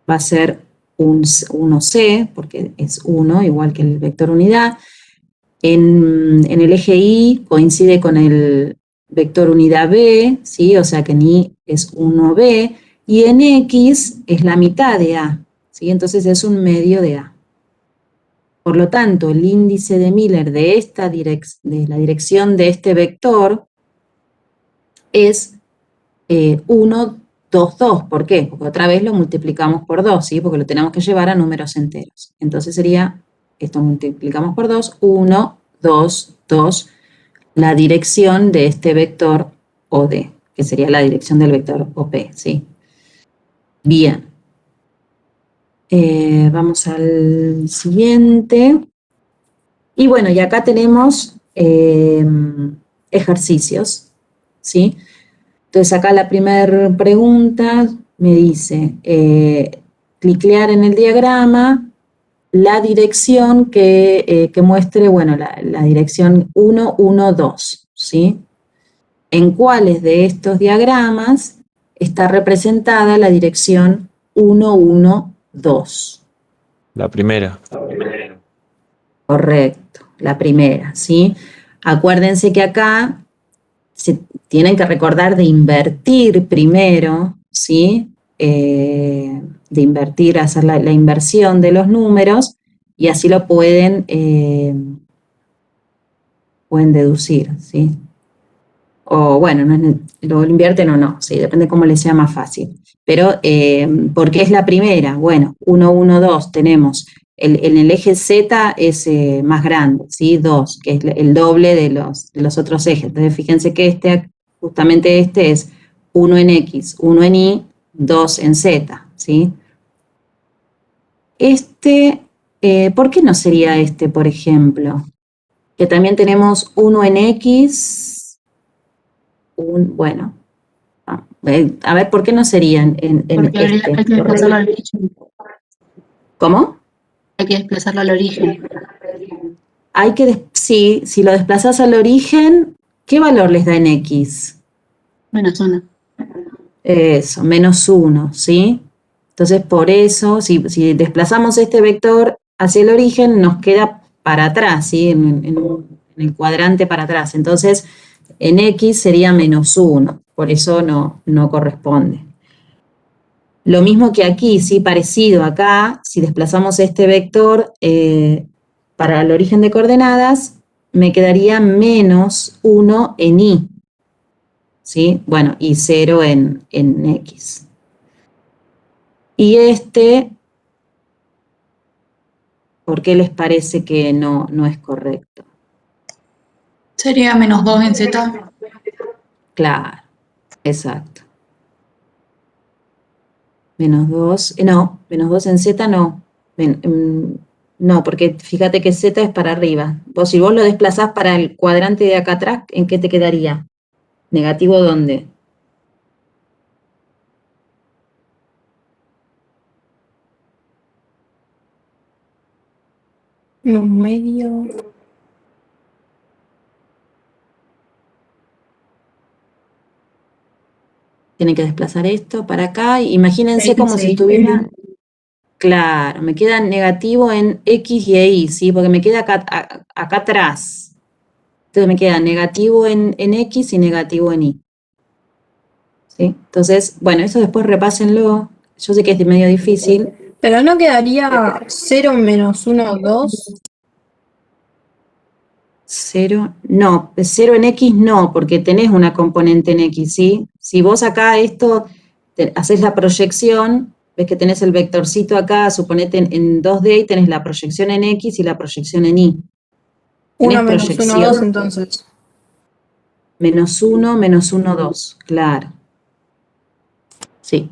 va a ser un 1C, porque es 1, igual que el vector unidad. En el eje Y coincide con el vector unidad B, ¿sí? O sea que en Y es 1B, y en X es la mitad de A, ¿sí? Entonces es un medio de A. Por lo tanto, el índice de Miller de la dirección de este vector es 1, 2, 2. ¿Por qué? Porque otra vez lo multiplicamos por 2, ¿sí? Porque lo tenemos que llevar a números enteros. Entonces sería, esto multiplicamos por 2, 1, 2, 2, la dirección de este vector OD, que sería la dirección del vector OP, ¿sí? Bien. Vamos al siguiente. Y bueno, y acá tenemos ejercicios, ¿sí? Entonces acá la primera pregunta me dice, cliquear en el diagrama la dirección que muestre, bueno, la dirección 1, 1, 2, ¿sí? ¿En cuáles de estos diagramas está representada la dirección 1, 1, 2? La primera. Correcto, la primera, ¿sí? Acuérdense que acá se tienen que recordar de invertir primero, ¿sí? De invertir, hacer la inversión de los números, y así lo pueden deducir, ¿sí? O bueno, lo invierten o no, ¿sí? Depende cómo les sea más fácil. Pero, ¿por qué es la primera? Bueno, 1, 1, 2 tenemos, en el eje Z es más grande, ¿sí? 2, que es el doble de los otros ejes. Entonces, fíjense que justamente este es 1 en X, 1 en Y, 2 en Z, ¿sí? ¿Por qué no sería por ejemplo? Que también tenemos 1 en X, bueno, a ver, ¿por qué no serían en Porque hay que desplazarlo al origen. ¿Cómo? Hay que desplazarlo al origen. Sí, si lo desplazás al origen, ¿qué valor les da en X? -1. Eso, -1, ¿sí? Entonces, por eso, si desplazamos este vector hacia el origen, nos queda para atrás, ¿sí? En el cuadrante para atrás. Entonces, en X sería -1, por eso no corresponde. Lo mismo que aquí, sí, parecido acá, si desplazamos este vector para el origen de coordenadas, me quedaría -1 en Y, ¿sí? Bueno, y 0 en X. Y ¿por qué les parece que no es correcto? Sería -2 en Z. Claro, exacto. -2, no, -2 en Z no. No, porque fíjate que Z es para arriba. Si vos lo desplazás para el cuadrante de acá atrás, ¿en qué te quedaría? ¿Negativo dónde? Un medio. Tienen que desplazar esto para acá. Imagínense como si X, estuviera... Claro, me queda negativo en X y Y, ¿sí? Porque me queda acá atrás. Entonces me queda negativo en X y negativo en Y. ¿Sí? Entonces, bueno, eso después repásenlo. Yo sé que es medio difícil. Pero no quedaría 0 menos 1, 2. 0, no, 0 en X no, porque tenés una componente en X, ¿sí? Si vos acá haces la proyección, ves que tenés el vectorcito acá, suponete en 2D y tenés la proyección en X y la proyección en Y. 1 menos 1, 2 entonces. -1, -1, 2, claro. Sí.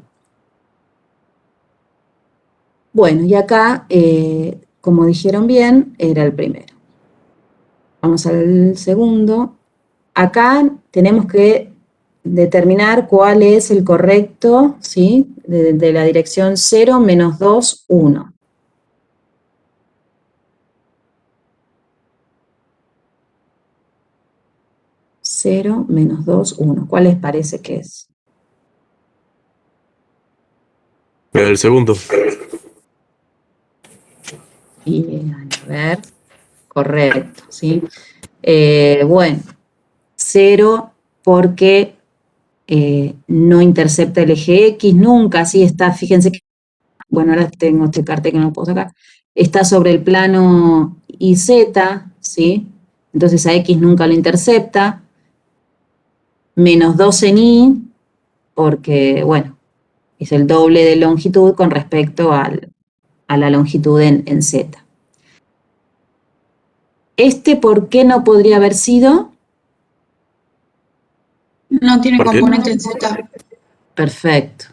Bueno, y acá, como dijeron bien, era el primero. Vamos al segundo. Acá tenemos que determinar cuál es el correcto, ¿sí? De la dirección 0, menos 2, 1. Cero, menos 2, 1. ¿Cuál les parece que es? El segundo. Y, a ver, correcto, ¿sí? Bueno, 0 porque no intercepta el eje X nunca, así está, fíjense que, bueno, ahora tengo este cartel que no lo puedo sacar, está sobre el plano YZ, ¿sí? Entonces a X nunca lo intercepta, menos 2 en Y, porque, bueno, es el doble de longitud con respecto a la longitud en Z. ¿Por qué no podría haber sido? No tiene ¿Por qué? componente en Z. Perfecto.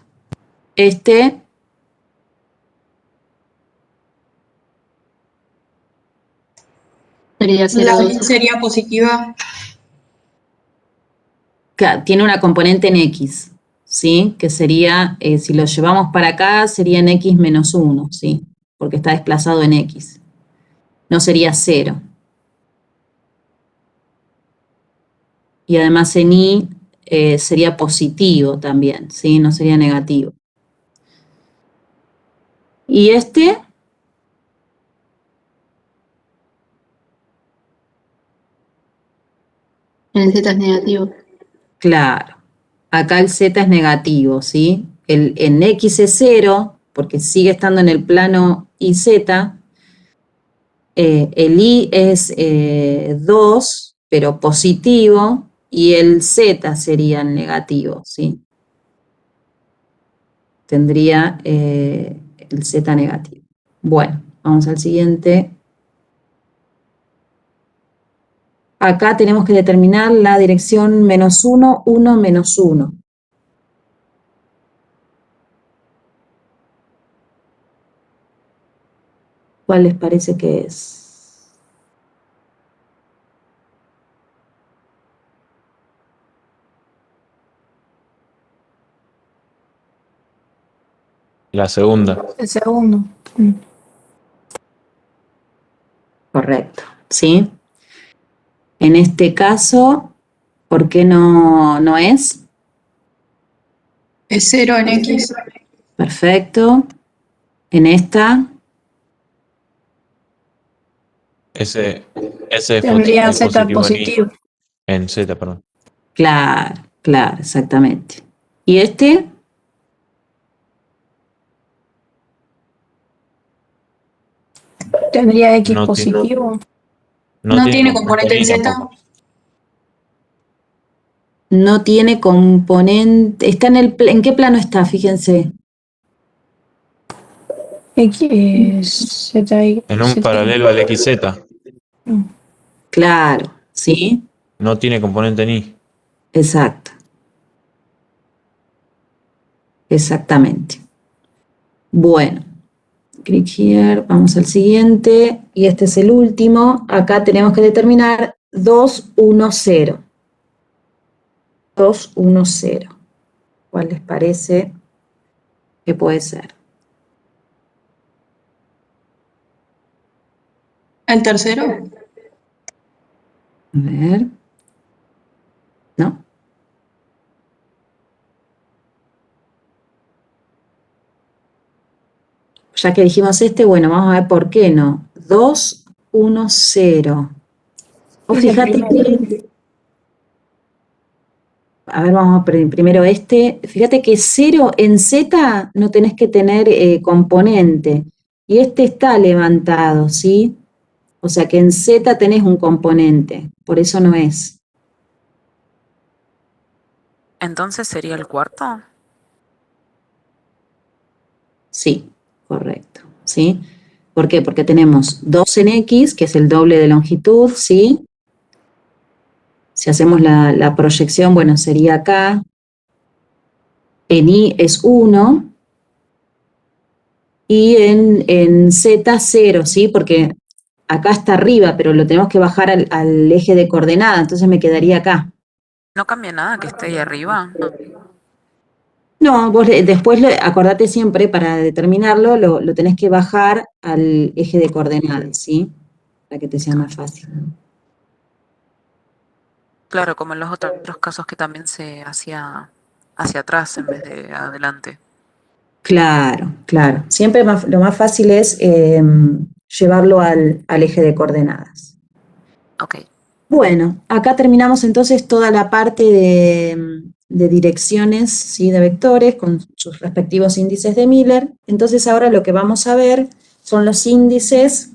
Sería 0, La 2. Y sería positiva. Tiene una componente en X, ¿sí? Que sería, si lo llevamos para acá, sería en X menos 1, ¿sí? Porque está desplazado en X. No sería 0. Y además en Y sería positivo también, ¿sí? No sería negativo. Y En Z es negativo. claro, acá el Z es negativo, ¿sí? En X es 0, porque sigue estando en el plano YZ. El Y es 2, pero positivo, y el Z sería negativo, ¿sí? Tendría el Z negativo. Bueno, vamos al siguiente. Acá tenemos que determinar la dirección menos 1, 1, menos 1. ¿Cuál les parece que es? La segunda. El segundo. Correcto, ¿sí? En este caso, ¿por qué no es? Es 0 en X. Perfecto. En esta, Ese Tendría es Z positivo en Y. positivo. En Z, perdón. claro, exactamente. ¿Y este? Tendría X No tiene- positivo. No tiene componente en Y Z. tampoco. No tiene componente. Está ¿en qué plano está? Fíjense. X, Z, Y. En un paralelo al XZ. Claro, ¿sí? No tiene componente en Y. Exacto. Exactamente. Bueno, click here, vamos al siguiente, y este es el último. Acá tenemos que determinar 2, 1, 0. 2, 1, 0. ¿Cuál les parece que puede ser? ¿El tercero? A ver. ¿No? Ya que dijimos bueno, vamos a ver por qué no. 2, 1, 0. O fíjate que... A ver, vamos a primero Fíjate que 0 en Z no tenés que tener componente. Y está levantado, ¿sí? O sea que en Z tenés un componente. Por eso no es. Entonces sería el cuarto. Sí, correcto. ¿Sí? ¿Por qué? Porque tenemos 2 en X, que es el doble de longitud, ¿sí? Si hacemos la proyección, bueno, sería acá. En Y es 1. Y en Z 0, ¿sí? Porque acá está arriba, pero lo tenemos que bajar al eje de coordenada, entonces me quedaría acá. ¿No cambia nada que esté ahí arriba? No. No, vos después acordate siempre, para determinarlo, lo tenés que bajar al eje de coordenadas, ¿sí? Para que te sea más fácil. Claro, como en los otros casos que también se hacía hacia atrás en vez de adelante. Claro, claro. Siempre lo más fácil es llevarlo al eje de coordenadas. Ok. Bueno, acá terminamos entonces toda la parte de direcciones, ¿sí? De vectores con sus respectivos índices de Miller. Entonces ahora lo que vamos a ver son los índices,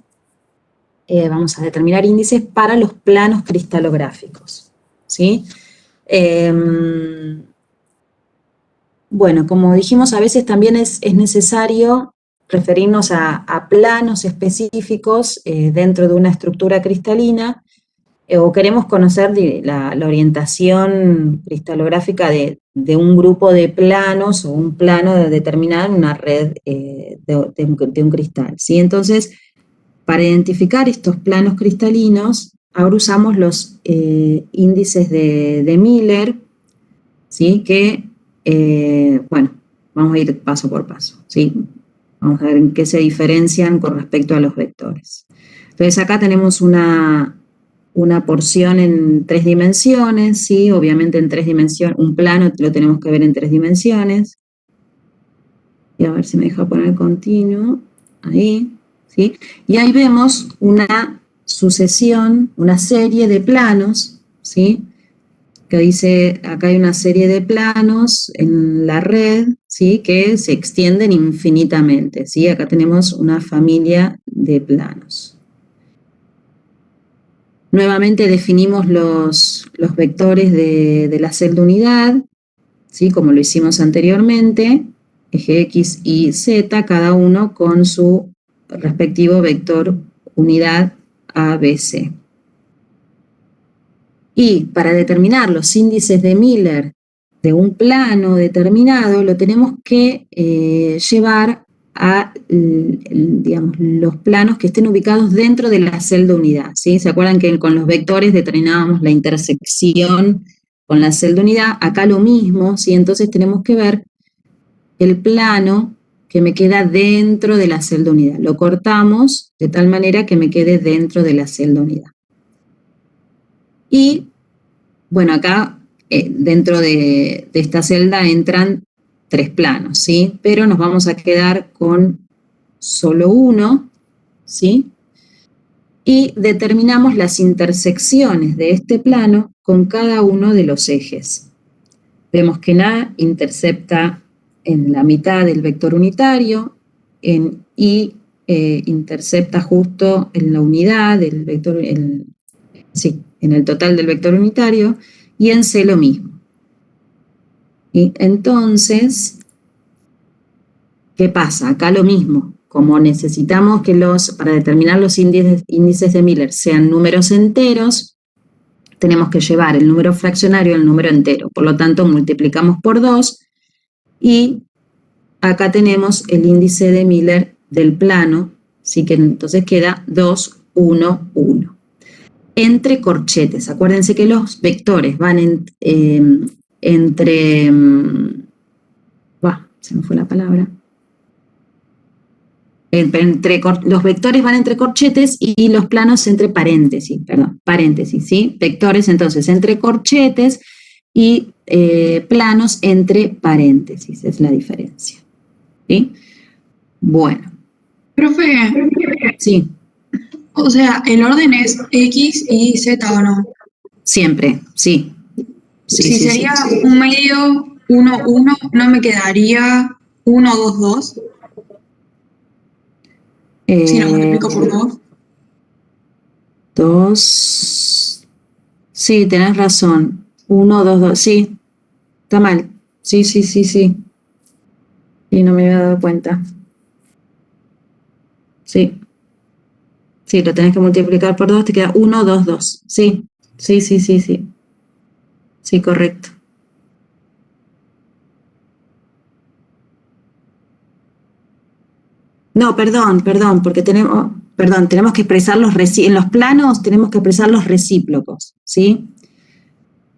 vamos a determinar índices para los planos cristalográficos, ¿sí? Bueno, como dijimos, a veces también es necesario referirnos a planos específicos dentro de una estructura cristalina, o queremos conocer la orientación cristalográfica de un grupo de planos o un plano determinado en una red de un cristal, ¿sí? Entonces, para identificar estos planos cristalinos, ahora usamos los índices de Miller, ¿sí? Que, bueno, vamos a ir paso por paso, ¿sí? Vamos a ver en qué se diferencian con respecto a los vectores. Entonces, acá tenemos una porción en 3 dimensiones, ¿sí? Obviamente en 3 dimensiones, un plano lo tenemos que ver en 3 dimensiones. Y a ver si me deja poner continuo, ahí, ¿sí? Y ahí vemos una sucesión, una serie de planos, ¿sí? Que dice, acá hay una serie de planos en la red, ¿sí? Que se extienden infinitamente, ¿sí? Acá tenemos una familia de planos. Nuevamente definimos los vectores de la celda unidad, ¿sí? Como lo hicimos anteriormente, eje X y Z, cada uno con su respectivo vector unidad ABC. Y para determinar los índices de Miller de un plano determinado, lo tenemos que llevar a, digamos, los planos que estén ubicados dentro de la celda unidad, ¿sí? ¿Se acuerdan que con los vectores determinábamos la intersección con la celda unidad? Acá lo mismo, ¿sí? Entonces tenemos que ver el plano que me queda dentro de la celda unidad. Lo cortamos de tal manera que me quede dentro de la celda unidad. Y, bueno, acá dentro de esta celda entran 3 planos, ¿sí? Pero nos vamos a quedar con solo uno, ¿sí? Y determinamos las intersecciones de este plano con cada uno de los ejes. Vemos que en A intercepta en la mitad del vector unitario, en I intercepta justo en la unidad del vector, sí, en el total del vector unitario, y en C lo mismo. Y entonces, ¿qué pasa? Acá lo mismo. Como necesitamos que para determinar los índices de Miller sean números enteros, tenemos que llevar el número fraccionario al número entero. Por lo tanto, multiplicamos por 2 y acá tenemos el índice de Miller del plano, así que entonces queda 2, 1, 1. Entre corchetes. Acuérdense que los vectores van entre... se me fue la palabra. Los vectores van entre corchetes y los planos entre paréntesis, paréntesis, ¿sí? Vectores entonces entre corchetes y planos entre paréntesis, es la diferencia, ¿sí? Bueno. Profe. Sí. O sea, el orden es X y Z, ¿o no? Siempre, sí. Si sería un medio 1, 1, ¿no me quedaría 1, 2, 2? Si lo multiplico por 2. 2. Sí, tenés razón. 1, 2, 2. Sí, está mal. Sí. Y no me había dado cuenta. Sí. Sí, lo tenés que multiplicar por 2, te queda 1, 2, 2. Sí. Sí, correcto. No, perdón, porque tenemos que expresar en los planos tenemos que expresar los recíprocos, ¿sí?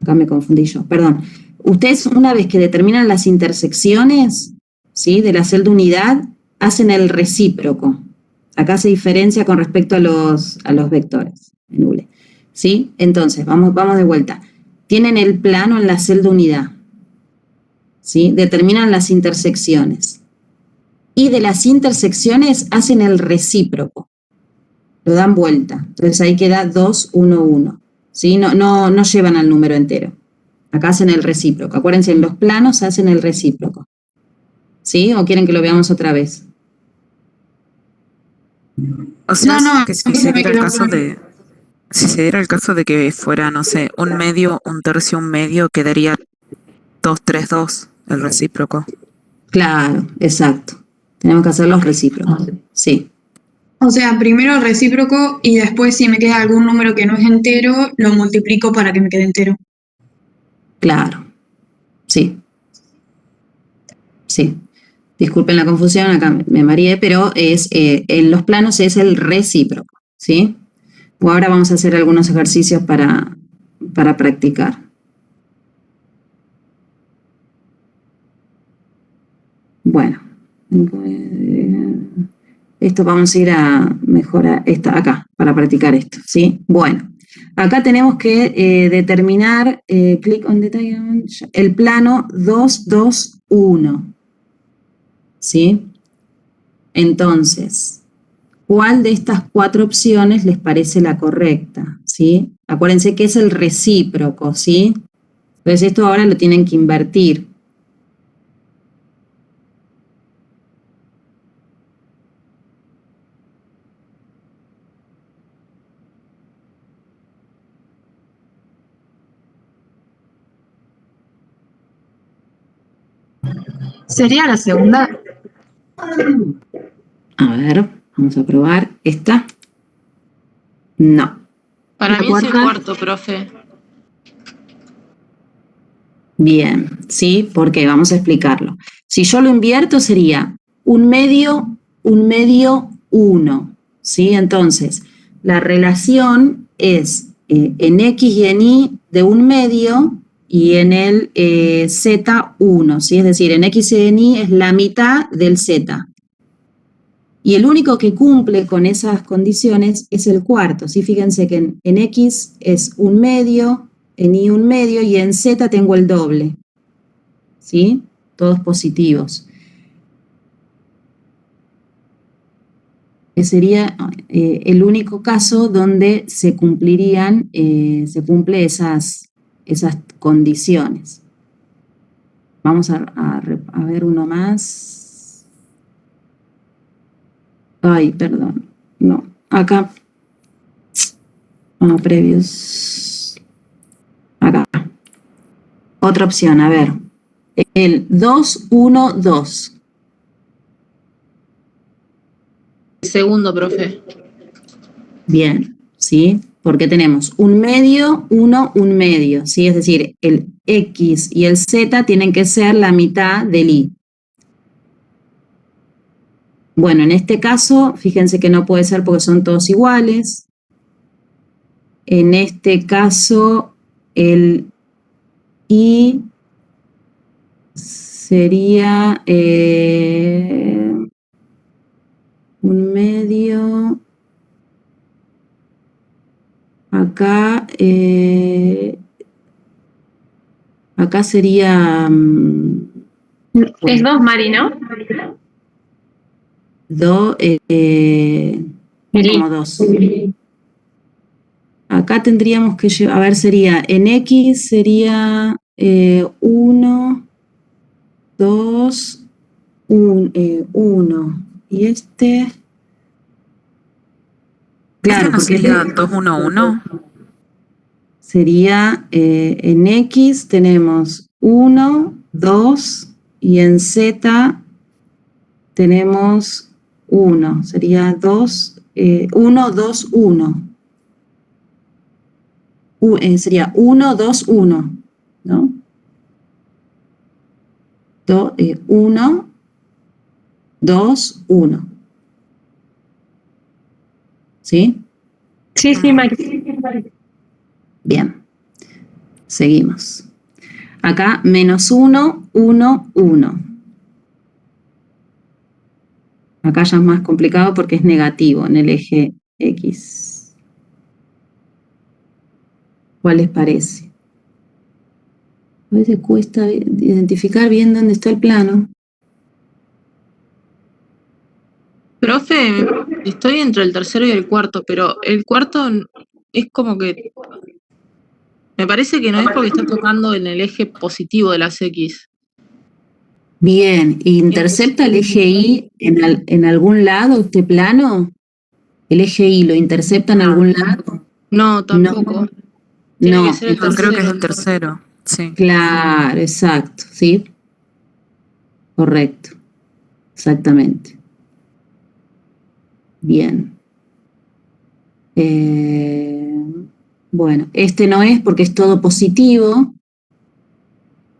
acá me confundí yo, perdón. Ustedes, una vez que determinan las intersecciones, ¿sí?, de la celda unidad, hacen el recíproco. Acá se diferencia con respecto a los vectores en ULE, ¿sí? Entonces, vamos de vuelta. Tienen el plano en la celda unidad, ¿sí? Determinan las intersecciones. Y de las intersecciones hacen el recíproco. Lo dan vuelta. Entonces ahí queda 2, 1, 1. ¿Sí? No llevan al número entero. Acá hacen el recíproco. Acuérdense, en los planos hacen el recíproco. ¿Sí? ¿O quieren que lo veamos otra vez? O sea, No, que a si mí se se me diera el quedó caso claro. si se diera el caso de que fuera, no sé, un medio, un tercio, un medio, quedaría 2, 3, 2, el recíproco. Claro, exacto. Tenemos que hacer los recíprocos. Sí. O sea, primero recíproco y después si me queda algún número que no es entero, lo multiplico para que me quede entero. Claro. Sí. Sí. Disculpen la confusión, acá me mareé, pero en los planos es el recíproco, ¿sí? O ahora vamos a hacer algunos ejercicios para practicar. Bueno. Esto vamos a ir a mejorar, acá, para practicar esto, ¿sí? Bueno, acá tenemos que determinar, click on the diagram, el plano 2, 2, 1, ¿sí? Entonces, ¿cuál de estas 4 opciones les parece la correcta? ¿Sí? Acuérdense que es el recíproco, ¿sí? Entonces esto ahora lo tienen que invertir. ¿Sería la segunda? A ver, vamos a probar. ¿Esta? No. Para ¿La mí es el cuarta? cuarto, profe. Bien, ¿sí? ¿Por qué? Vamos a explicarlo. Si yo lo invierto sería 1 medio, 1 medio, 1, ¿sí? Entonces, la relación es en X y en Y de 1 medio y en el Z 1, ¿sí? Es decir, en X y en Y es la mitad del Z. Y el único que cumple con esas condiciones es el cuarto, ¿sí? Fíjense que en X es 1 medio, en Y 1 medio y en Z tengo el doble, ¿sí? Todos positivos. Que sería el único caso donde se cumplirían, se cumple esas condiciones. Vamos a ver uno más. Ay, perdón. No, acá. No, previos. Acá. Otra opción, a ver. El 2, 1, 2. Segundo, profe. Bien, ¿sí? Porque tenemos 1 medio, 1, 1 medio, ¿sí? Es decir, el X y el Z tienen que ser la mitad del Y. Bueno, en este caso, fíjense que no puede ser porque son todos iguales. En este caso, el Y sería 1 medio. Acá, acá sería... Es 2, Mari, ¿no? Como 2. Acá tendríamos que llevar, a ver, sería en X sería 1, 2, 1. Y este... Claro, ¿No porque sería 2, 1, 1? Sería en X tenemos 1, 2 y en Z tenemos 1. Sería 2, 1, 2, 1. Sería 1, 2, 1, ¿no? 1, 2, 1. ¿Sí? Sí, Mari. Bien. Seguimos. Acá, menos 1, 1, 1. Acá ya es más complicado porque es negativo en el eje X. ¿Cuál les parece? A veces cuesta identificar bien dónde está el plano. Profe, estoy entre el tercero y el cuarto, pero el cuarto es como que me parece que no es porque está tocando en el eje positivo de las X. Bien, ¿intercepta el eje Y en algún lado este plano? ¿El eje Y lo intercepta en algún lado? No, tampoco. Tiene que ser el No, creo que es tercero. el tercero. Sí. Claro, exacto, ¿sí? Correcto, exactamente. Bien. Bueno, este no es porque es todo positivo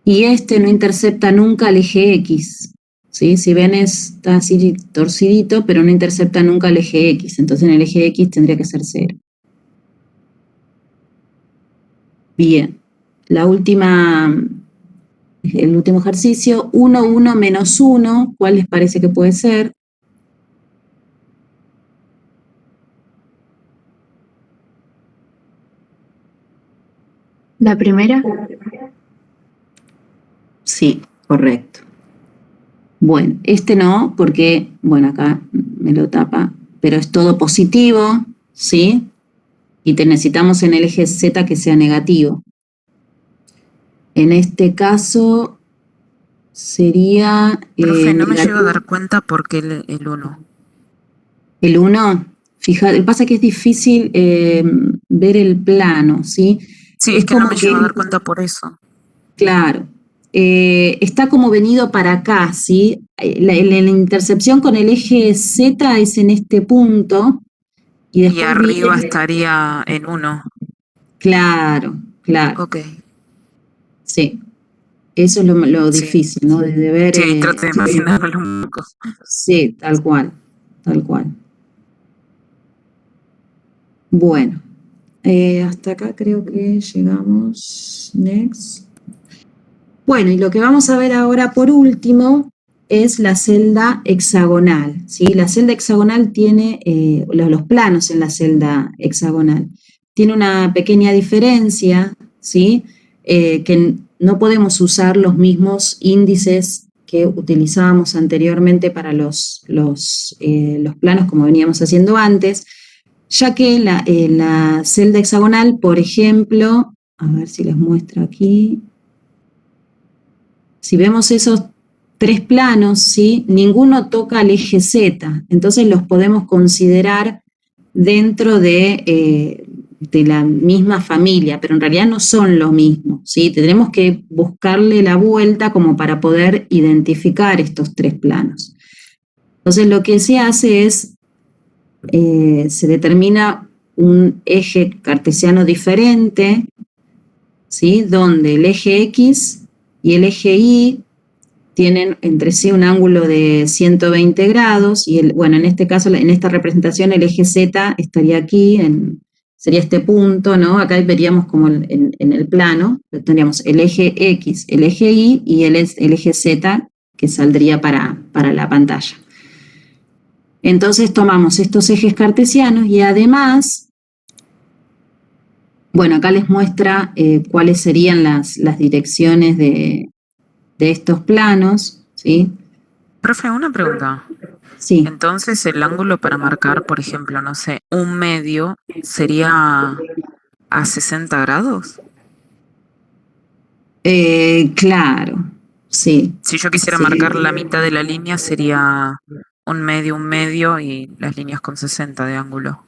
y este no intercepta nunca el eje X, ¿sí? Si ven está así torcidito, pero no intercepta nunca el eje X, entonces en el eje X tendría que ser 0. Bien, el último ejercicio, 1, 1, menos 1, ¿cuál les parece que puede ser? ¿La primera? Sí, correcto. Bueno, este no, porque, bueno, acá me lo tapa, pero es todo positivo, ¿sí? Y necesitamos en el eje Z que sea negativo. En este caso sería... Profe, no me negativo. llego a dar cuenta porque el 1. El 1, fíjate, pasa que es difícil ver el plano, ¿sí? Sí, Es es que no como me llego a dar cuenta por eso. Claro, está como venido para acá, ¿sí? La intercepción con el eje Z es en este punto y Y después arriba viene... estaría en 1. Claro, claro, Ok. sí. Eso es lo Sí. difícil, ¿no? De ver... Sí, trato de imaginármelo un poco. Sí, tal cual, tal cual. Bueno, hasta acá creo que llegamos. Next. Bueno, y lo que vamos a ver ahora por último es la celda hexagonal, ¿sí? La celda hexagonal tiene los planos en la celda hexagonal. Tiene una pequeña diferencia, ¿sí? Que no podemos usar los mismos índices que utilizábamos anteriormente para los planos como veníamos haciendo antes, ya que la celda hexagonal, por ejemplo, a ver si les muestro aquí. Si vemos esos 3 planos, ¿sí? Ninguno toca el eje Z, entonces los podemos considerar dentro de la misma familia, pero en realidad no son lo mismo, ¿sí? Tendremos que buscarle la vuelta como para poder identificar estos 3 planos. Entonces lo que se hace es, se determina un eje cartesiano diferente, ¿sí? Donde el eje X y el eje Y tienen entre sí un ángulo de 120 grados y, bueno, en este caso, en esta representación, el eje Z estaría aquí, sería este punto, ¿no? Acá veríamos como en el plano, tendríamos el eje X, el eje Y y el eje Z que saldría para la pantalla. Entonces tomamos estos ejes cartesianos y además, bueno, acá les muestra cuáles serían las direcciones de estos planos, ¿sí? Profe, una pregunta. Sí. Entonces, el ángulo para marcar, por ejemplo, no sé, un medio sería a 60 grados. Claro, sí. Si yo quisiera Sí. marcar la mitad de la línea, sería un medio y las líneas con 60 de ángulo.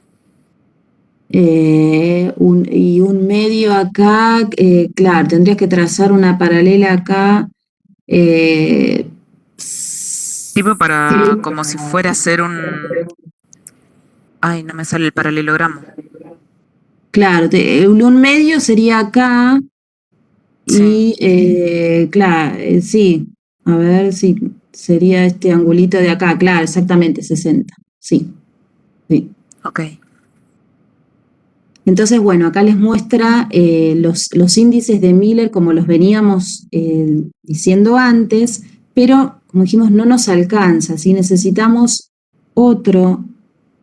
Un medio acá, claro, tendrías que trazar una paralela acá. Tipo para, como si fuera a ser un... Ay, no me sale el paralelogramo. Claro, un medio sería acá. Sí. Y, claro, sí. A ver si sería este angulito de acá. Claro, exactamente, 60. Sí. Sí. Ok. Entonces, bueno, acá les muestra los índices de Miller como los veníamos diciendo antes, pero como dijimos, no nos alcanza, ¿sí? Necesitamos otro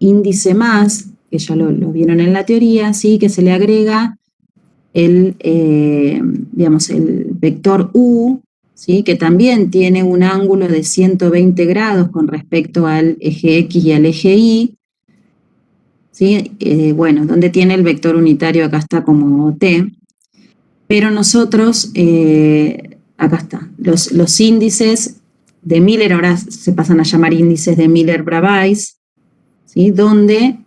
índice más, que ya lo vieron en la teoría, ¿sí? Que se le agrega el vector U, ¿sí? Que también tiene un ángulo de 120 grados con respecto al eje X y al eje Y, ¿sí? Bueno, donde tiene el vector unitario, acá está como T, pero nosotros, acá está, los índices de Miller ahora se pasan a llamar índices de Miller-Bravais, ¿sí? Donde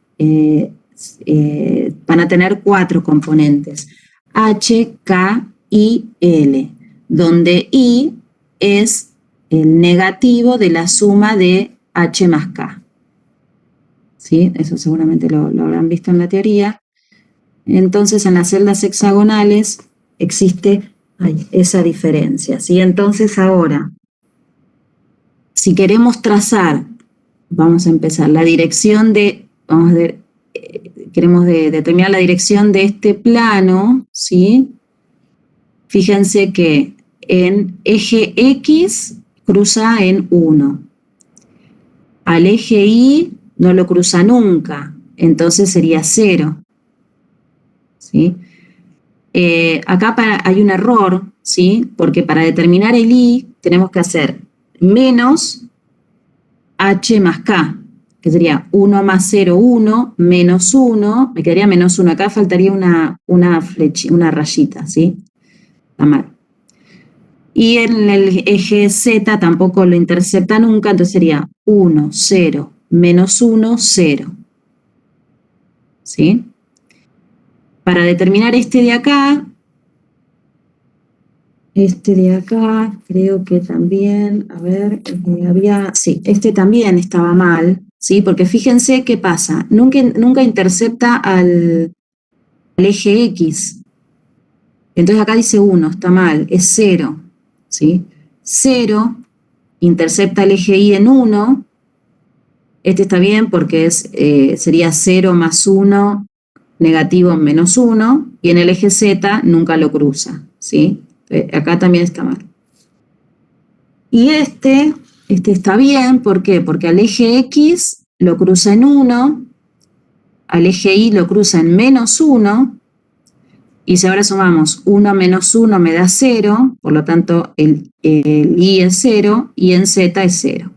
van a tener 4 componentes, H, K, I, L, donde I es el negativo de la suma de H más K. ¿Sí? Eso seguramente lo habrán visto en la teoría. Entonces, en las celdas hexagonales existe esa diferencia, ¿sí? Entonces, ahora, si queremos trazar, vamos a empezar, la dirección de, vamos a ver, queremos determinar la dirección de este plano, ¿sí? Fíjense que en eje X cruza en 1. Al eje Y no lo cruza nunca, entonces sería 0. ¿Sí? Acá hay un error, ¿sí? Porque para determinar el I tenemos que hacer menos H más K, que sería 1 más 0, 1, menos 1, me quedaría menos 1, acá faltaría una rayita, ¿sí? Está mal. Y en el eje Z tampoco lo intercepta nunca, entonces sería 1, 0, menos 1, 0. ¿Sí? Para determinar este de acá, creo que también, a ver, sí, este también estaba mal, ¿sí? Porque fíjense qué pasa, nunca intercepta al eje X. Entonces acá dice 1, está mal, es 0, ¿sí? 0 intercepta el eje Y en 1, este está bien porque sería 0 más 1, negativo menos 1, y en el eje Z nunca lo cruza, ¿sí? Acá también está mal. Y este está bien, ¿por qué? Porque al eje X lo cruza en 1, al eje Y lo cruza en menos 1, y si ahora sumamos 1 menos 1 me da 0, por lo tanto el Y es 0 y en Z es 0.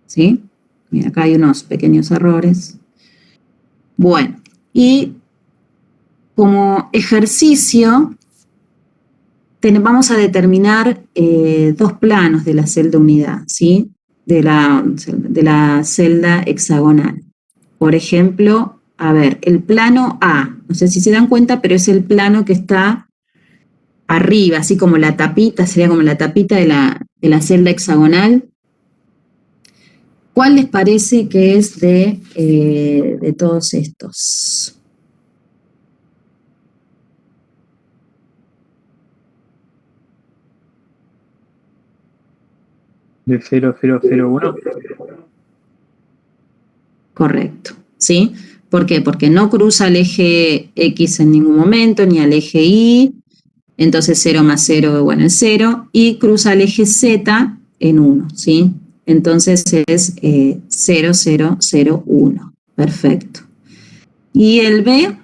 ¿Sí? Mira, acá hay unos pequeños errores. Bueno, y como ejercicio vamos a determinar 2 planos de la celda unidad, ¿sí? De la celda hexagonal. Por ejemplo, a ver, el plano A, no sé si se dan cuenta, pero es el plano que está arriba, así como la tapita, sería como la tapita de la celda hexagonal. ¿Cuál les parece que es de todos estos? De 0001. Correcto, ¿sí? ¿Por qué? Porque no cruza el eje X en ningún momento, ni al eje Y, entonces 0 más 0, bueno, es 0, y cruza el eje Z en 1, ¿sí? Entonces es 0001, perfecto. ¿Y el B?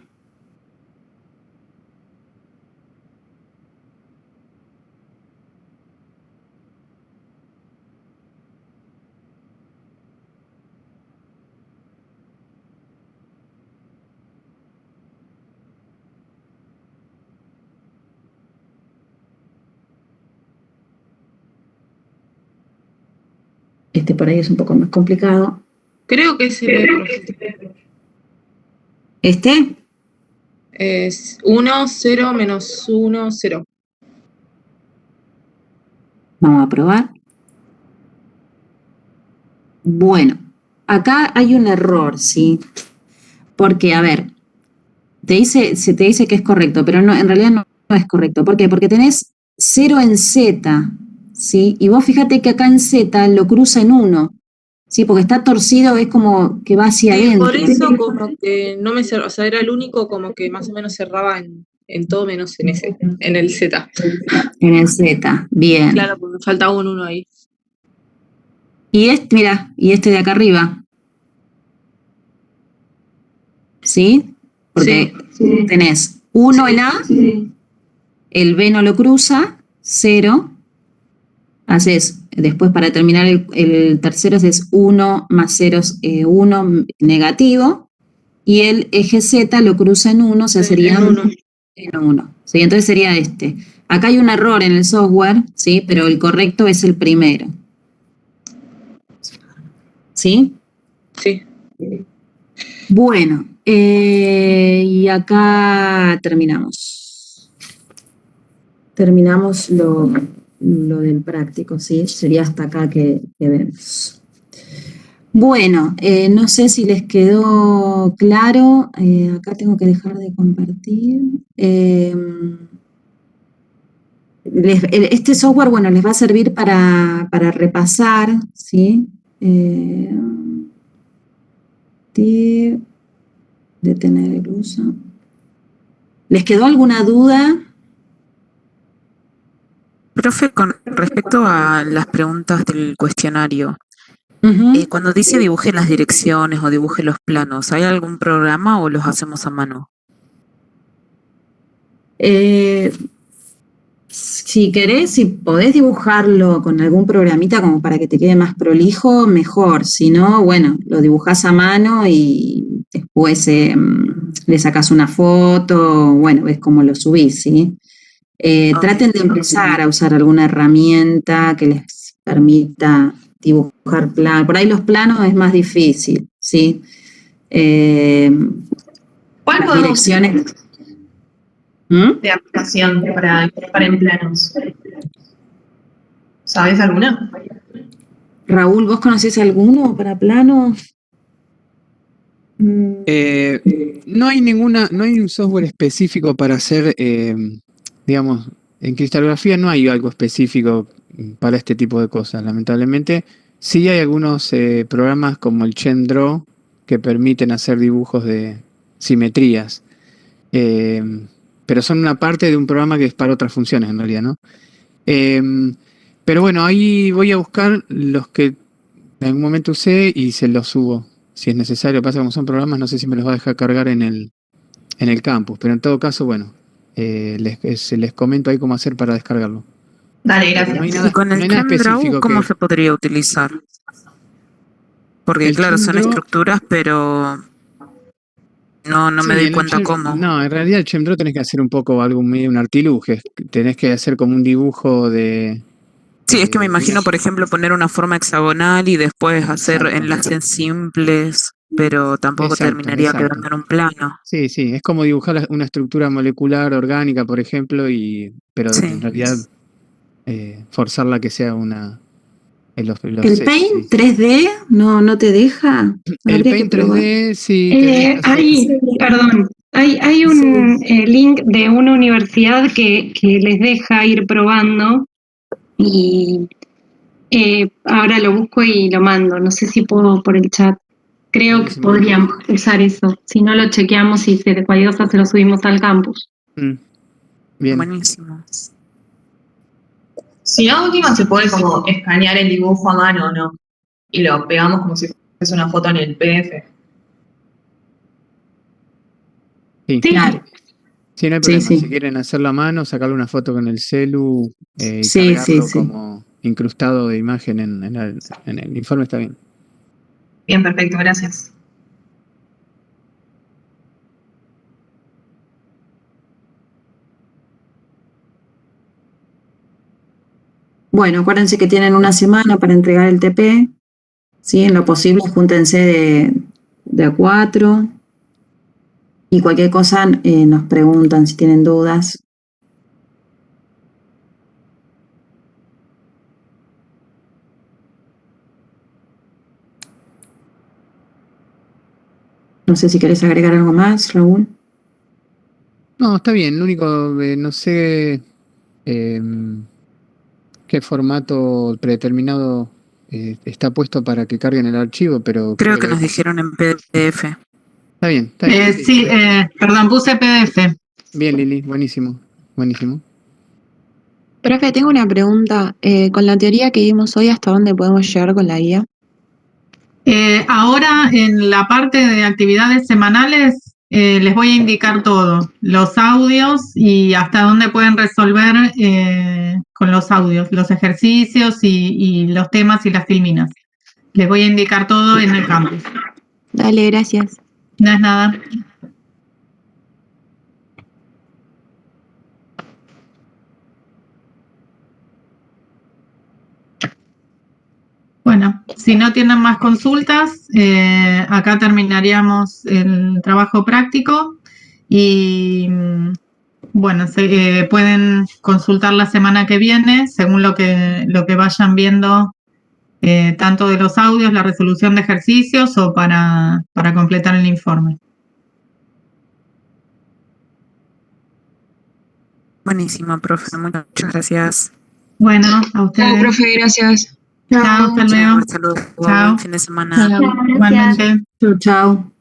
Este por ahí es un poco más complicado. Creo que es el profe. ¿Este? Es 1, 0, menos 1, 0. Vamos a probar. Bueno, acá hay un error, ¿sí? Porque, a ver, se te dice que es correcto, pero no, en realidad no es correcto. ¿Por qué? Porque tenés 0 en Z, ¿sí? Y vos fíjate que acá en Z lo cruza en 1, Sí, porque está torcido, es como que va hacia Sí, adentro. por eso como que no me cerraba, o sea, era el único como que más o menos cerraba en todo menos en el Z. En el Z, bien. Claro, porque me faltaba un 1 ahí. Y este, mira, y este de acá arriba. ¿Sí? Porque tenés 1 en A, el B no lo cruza, 0. Haces, después para terminar el tercero, haces 1 más 0, 1 negativo, y el eje Z lo cruza en 1, o sea, sería en 1. ¿Sí? Entonces sería este. Acá hay un error en el software, ¿sí? Pero el correcto es el primero. ¿Sí? Sí. Bueno, y acá terminamos. Terminamos lo del práctico, ¿sí? Sería hasta acá que vemos. Bueno, no sé si les quedó claro. Acá tengo que dejar de compartir. Este software, bueno, les va a servir para repasar, ¿sí? Detener el uso. ¿Les quedó alguna duda? Profe, con respecto a las preguntas del cuestionario, cuando dice dibuje las direcciones o dibuje los planos, ¿hay algún programa o los hacemos a mano? Si querés, si podés dibujarlo con algún programita como para que te quede más prolijo, mejor. Si no, bueno, lo dibujás a mano y después le sacás una foto, bueno, ves cómo lo subís, ¿sí? Traten de empezar a usar alguna herramienta que les permita dibujar planos. Por ahí los planos es más difícil, ¿sí? ¿Cuál las podemos direcciones. de aplicación para dibujar en planos? ¿Sabés alguna? Raúl, ¿vos conocés alguno para planos? No hay no hay un software específico para hacer, digamos, en cristalografía no hay algo específico para este tipo de cosas, lamentablemente. Sí hay algunos programas como el ChemDraw que permiten hacer dibujos de simetrías, pero son una parte de un programa que es para otras funciones en realidad, ¿no? Pero bueno, ahí voy a buscar los que en algún momento usé y se los subo. Si es necesario, pasa como son programas, no sé si me los va a dejar cargar en el campus, pero en todo caso, bueno, les comento ahí cómo hacer para descargarlo. Dale, Pero gracias. Y con el ChemDraw, ¿cómo se podría utilizar? Porque El claro, son ChemDraw- estructuras, pero no me doy cuenta cómo. No, en realidad el ChemDraw tenés que hacer un poco algo medio un artilugio, tenés que hacer como un dibujo de... Sí, es que me imagino, por ejemplo, poner una forma hexagonal y después hacer enlaces simples, pero tampoco terminaría quedando en un plano. Sí, sí, es como dibujar una estructura molecular orgánica, por ejemplo, pero Sí. en realidad forzarla a que sea los ¿El sets, Paint sí. 3D no te deja? El Habría que Paint probar. 3D sí te deja hacer- Perdón, hay un link de una universidad que les deja ir probando y ahora lo busco y lo mando. No sé si puedo por el chat. Creo que Buenísimo. podríamos usar eso. Si no lo chequeamos y de cualquier cosa se lo subimos al campus. Bien. Buenísimo. Si no, última se puede como escanear el dibujo a mano, ¿no? Y lo pegamos como si fuese una foto en el PDF. Sí, Claro. sí, no hay Sí, problema. sí. Si quieren hacerlo a mano, sacarle una foto con el celu y Sí, cargarlo sí. como incrustado de imagen en el informe, está bien. Bien, perfecto, gracias. Bueno, acuérdense que tienen una semana para entregar el TP. ¿Sí? En lo posible, júntense de a 4. Y cualquier cosa nos preguntan si tienen dudas. No sé si querés agregar algo más, Raúl. No, está bien. Lo único, no sé qué formato predeterminado está puesto para que carguen el archivo, pero Creo que nos dijeron en PDF. Está bien, está bien. Sí, perdón, puse PDF. Bien, Lili, buenísimo, buenísimo. Profe, tengo una pregunta. Con la teoría que vimos hoy, ¿hasta dónde podemos llegar con la guía? Ahora en la parte de actividades semanales les voy a indicar todo, los audios y hasta dónde pueden resolver con los audios, los ejercicios y los temas y las filminas. Les voy a indicar todo en el campus. Dale, gracias. No es nada. Bueno, si no tienen más consultas, acá terminaríamos el trabajo práctico y bueno, pueden consultar la semana que viene según lo que vayan viendo, tanto de los audios, la resolución de ejercicios o para completar el informe. Buenísimo, profe. Muchas gracias. Bueno, a ustedes. Chao, profe, gracias. Chao, hasta luego. Hasta luego. Chao. Buen fin de semana. Igualmente. Chau, chau.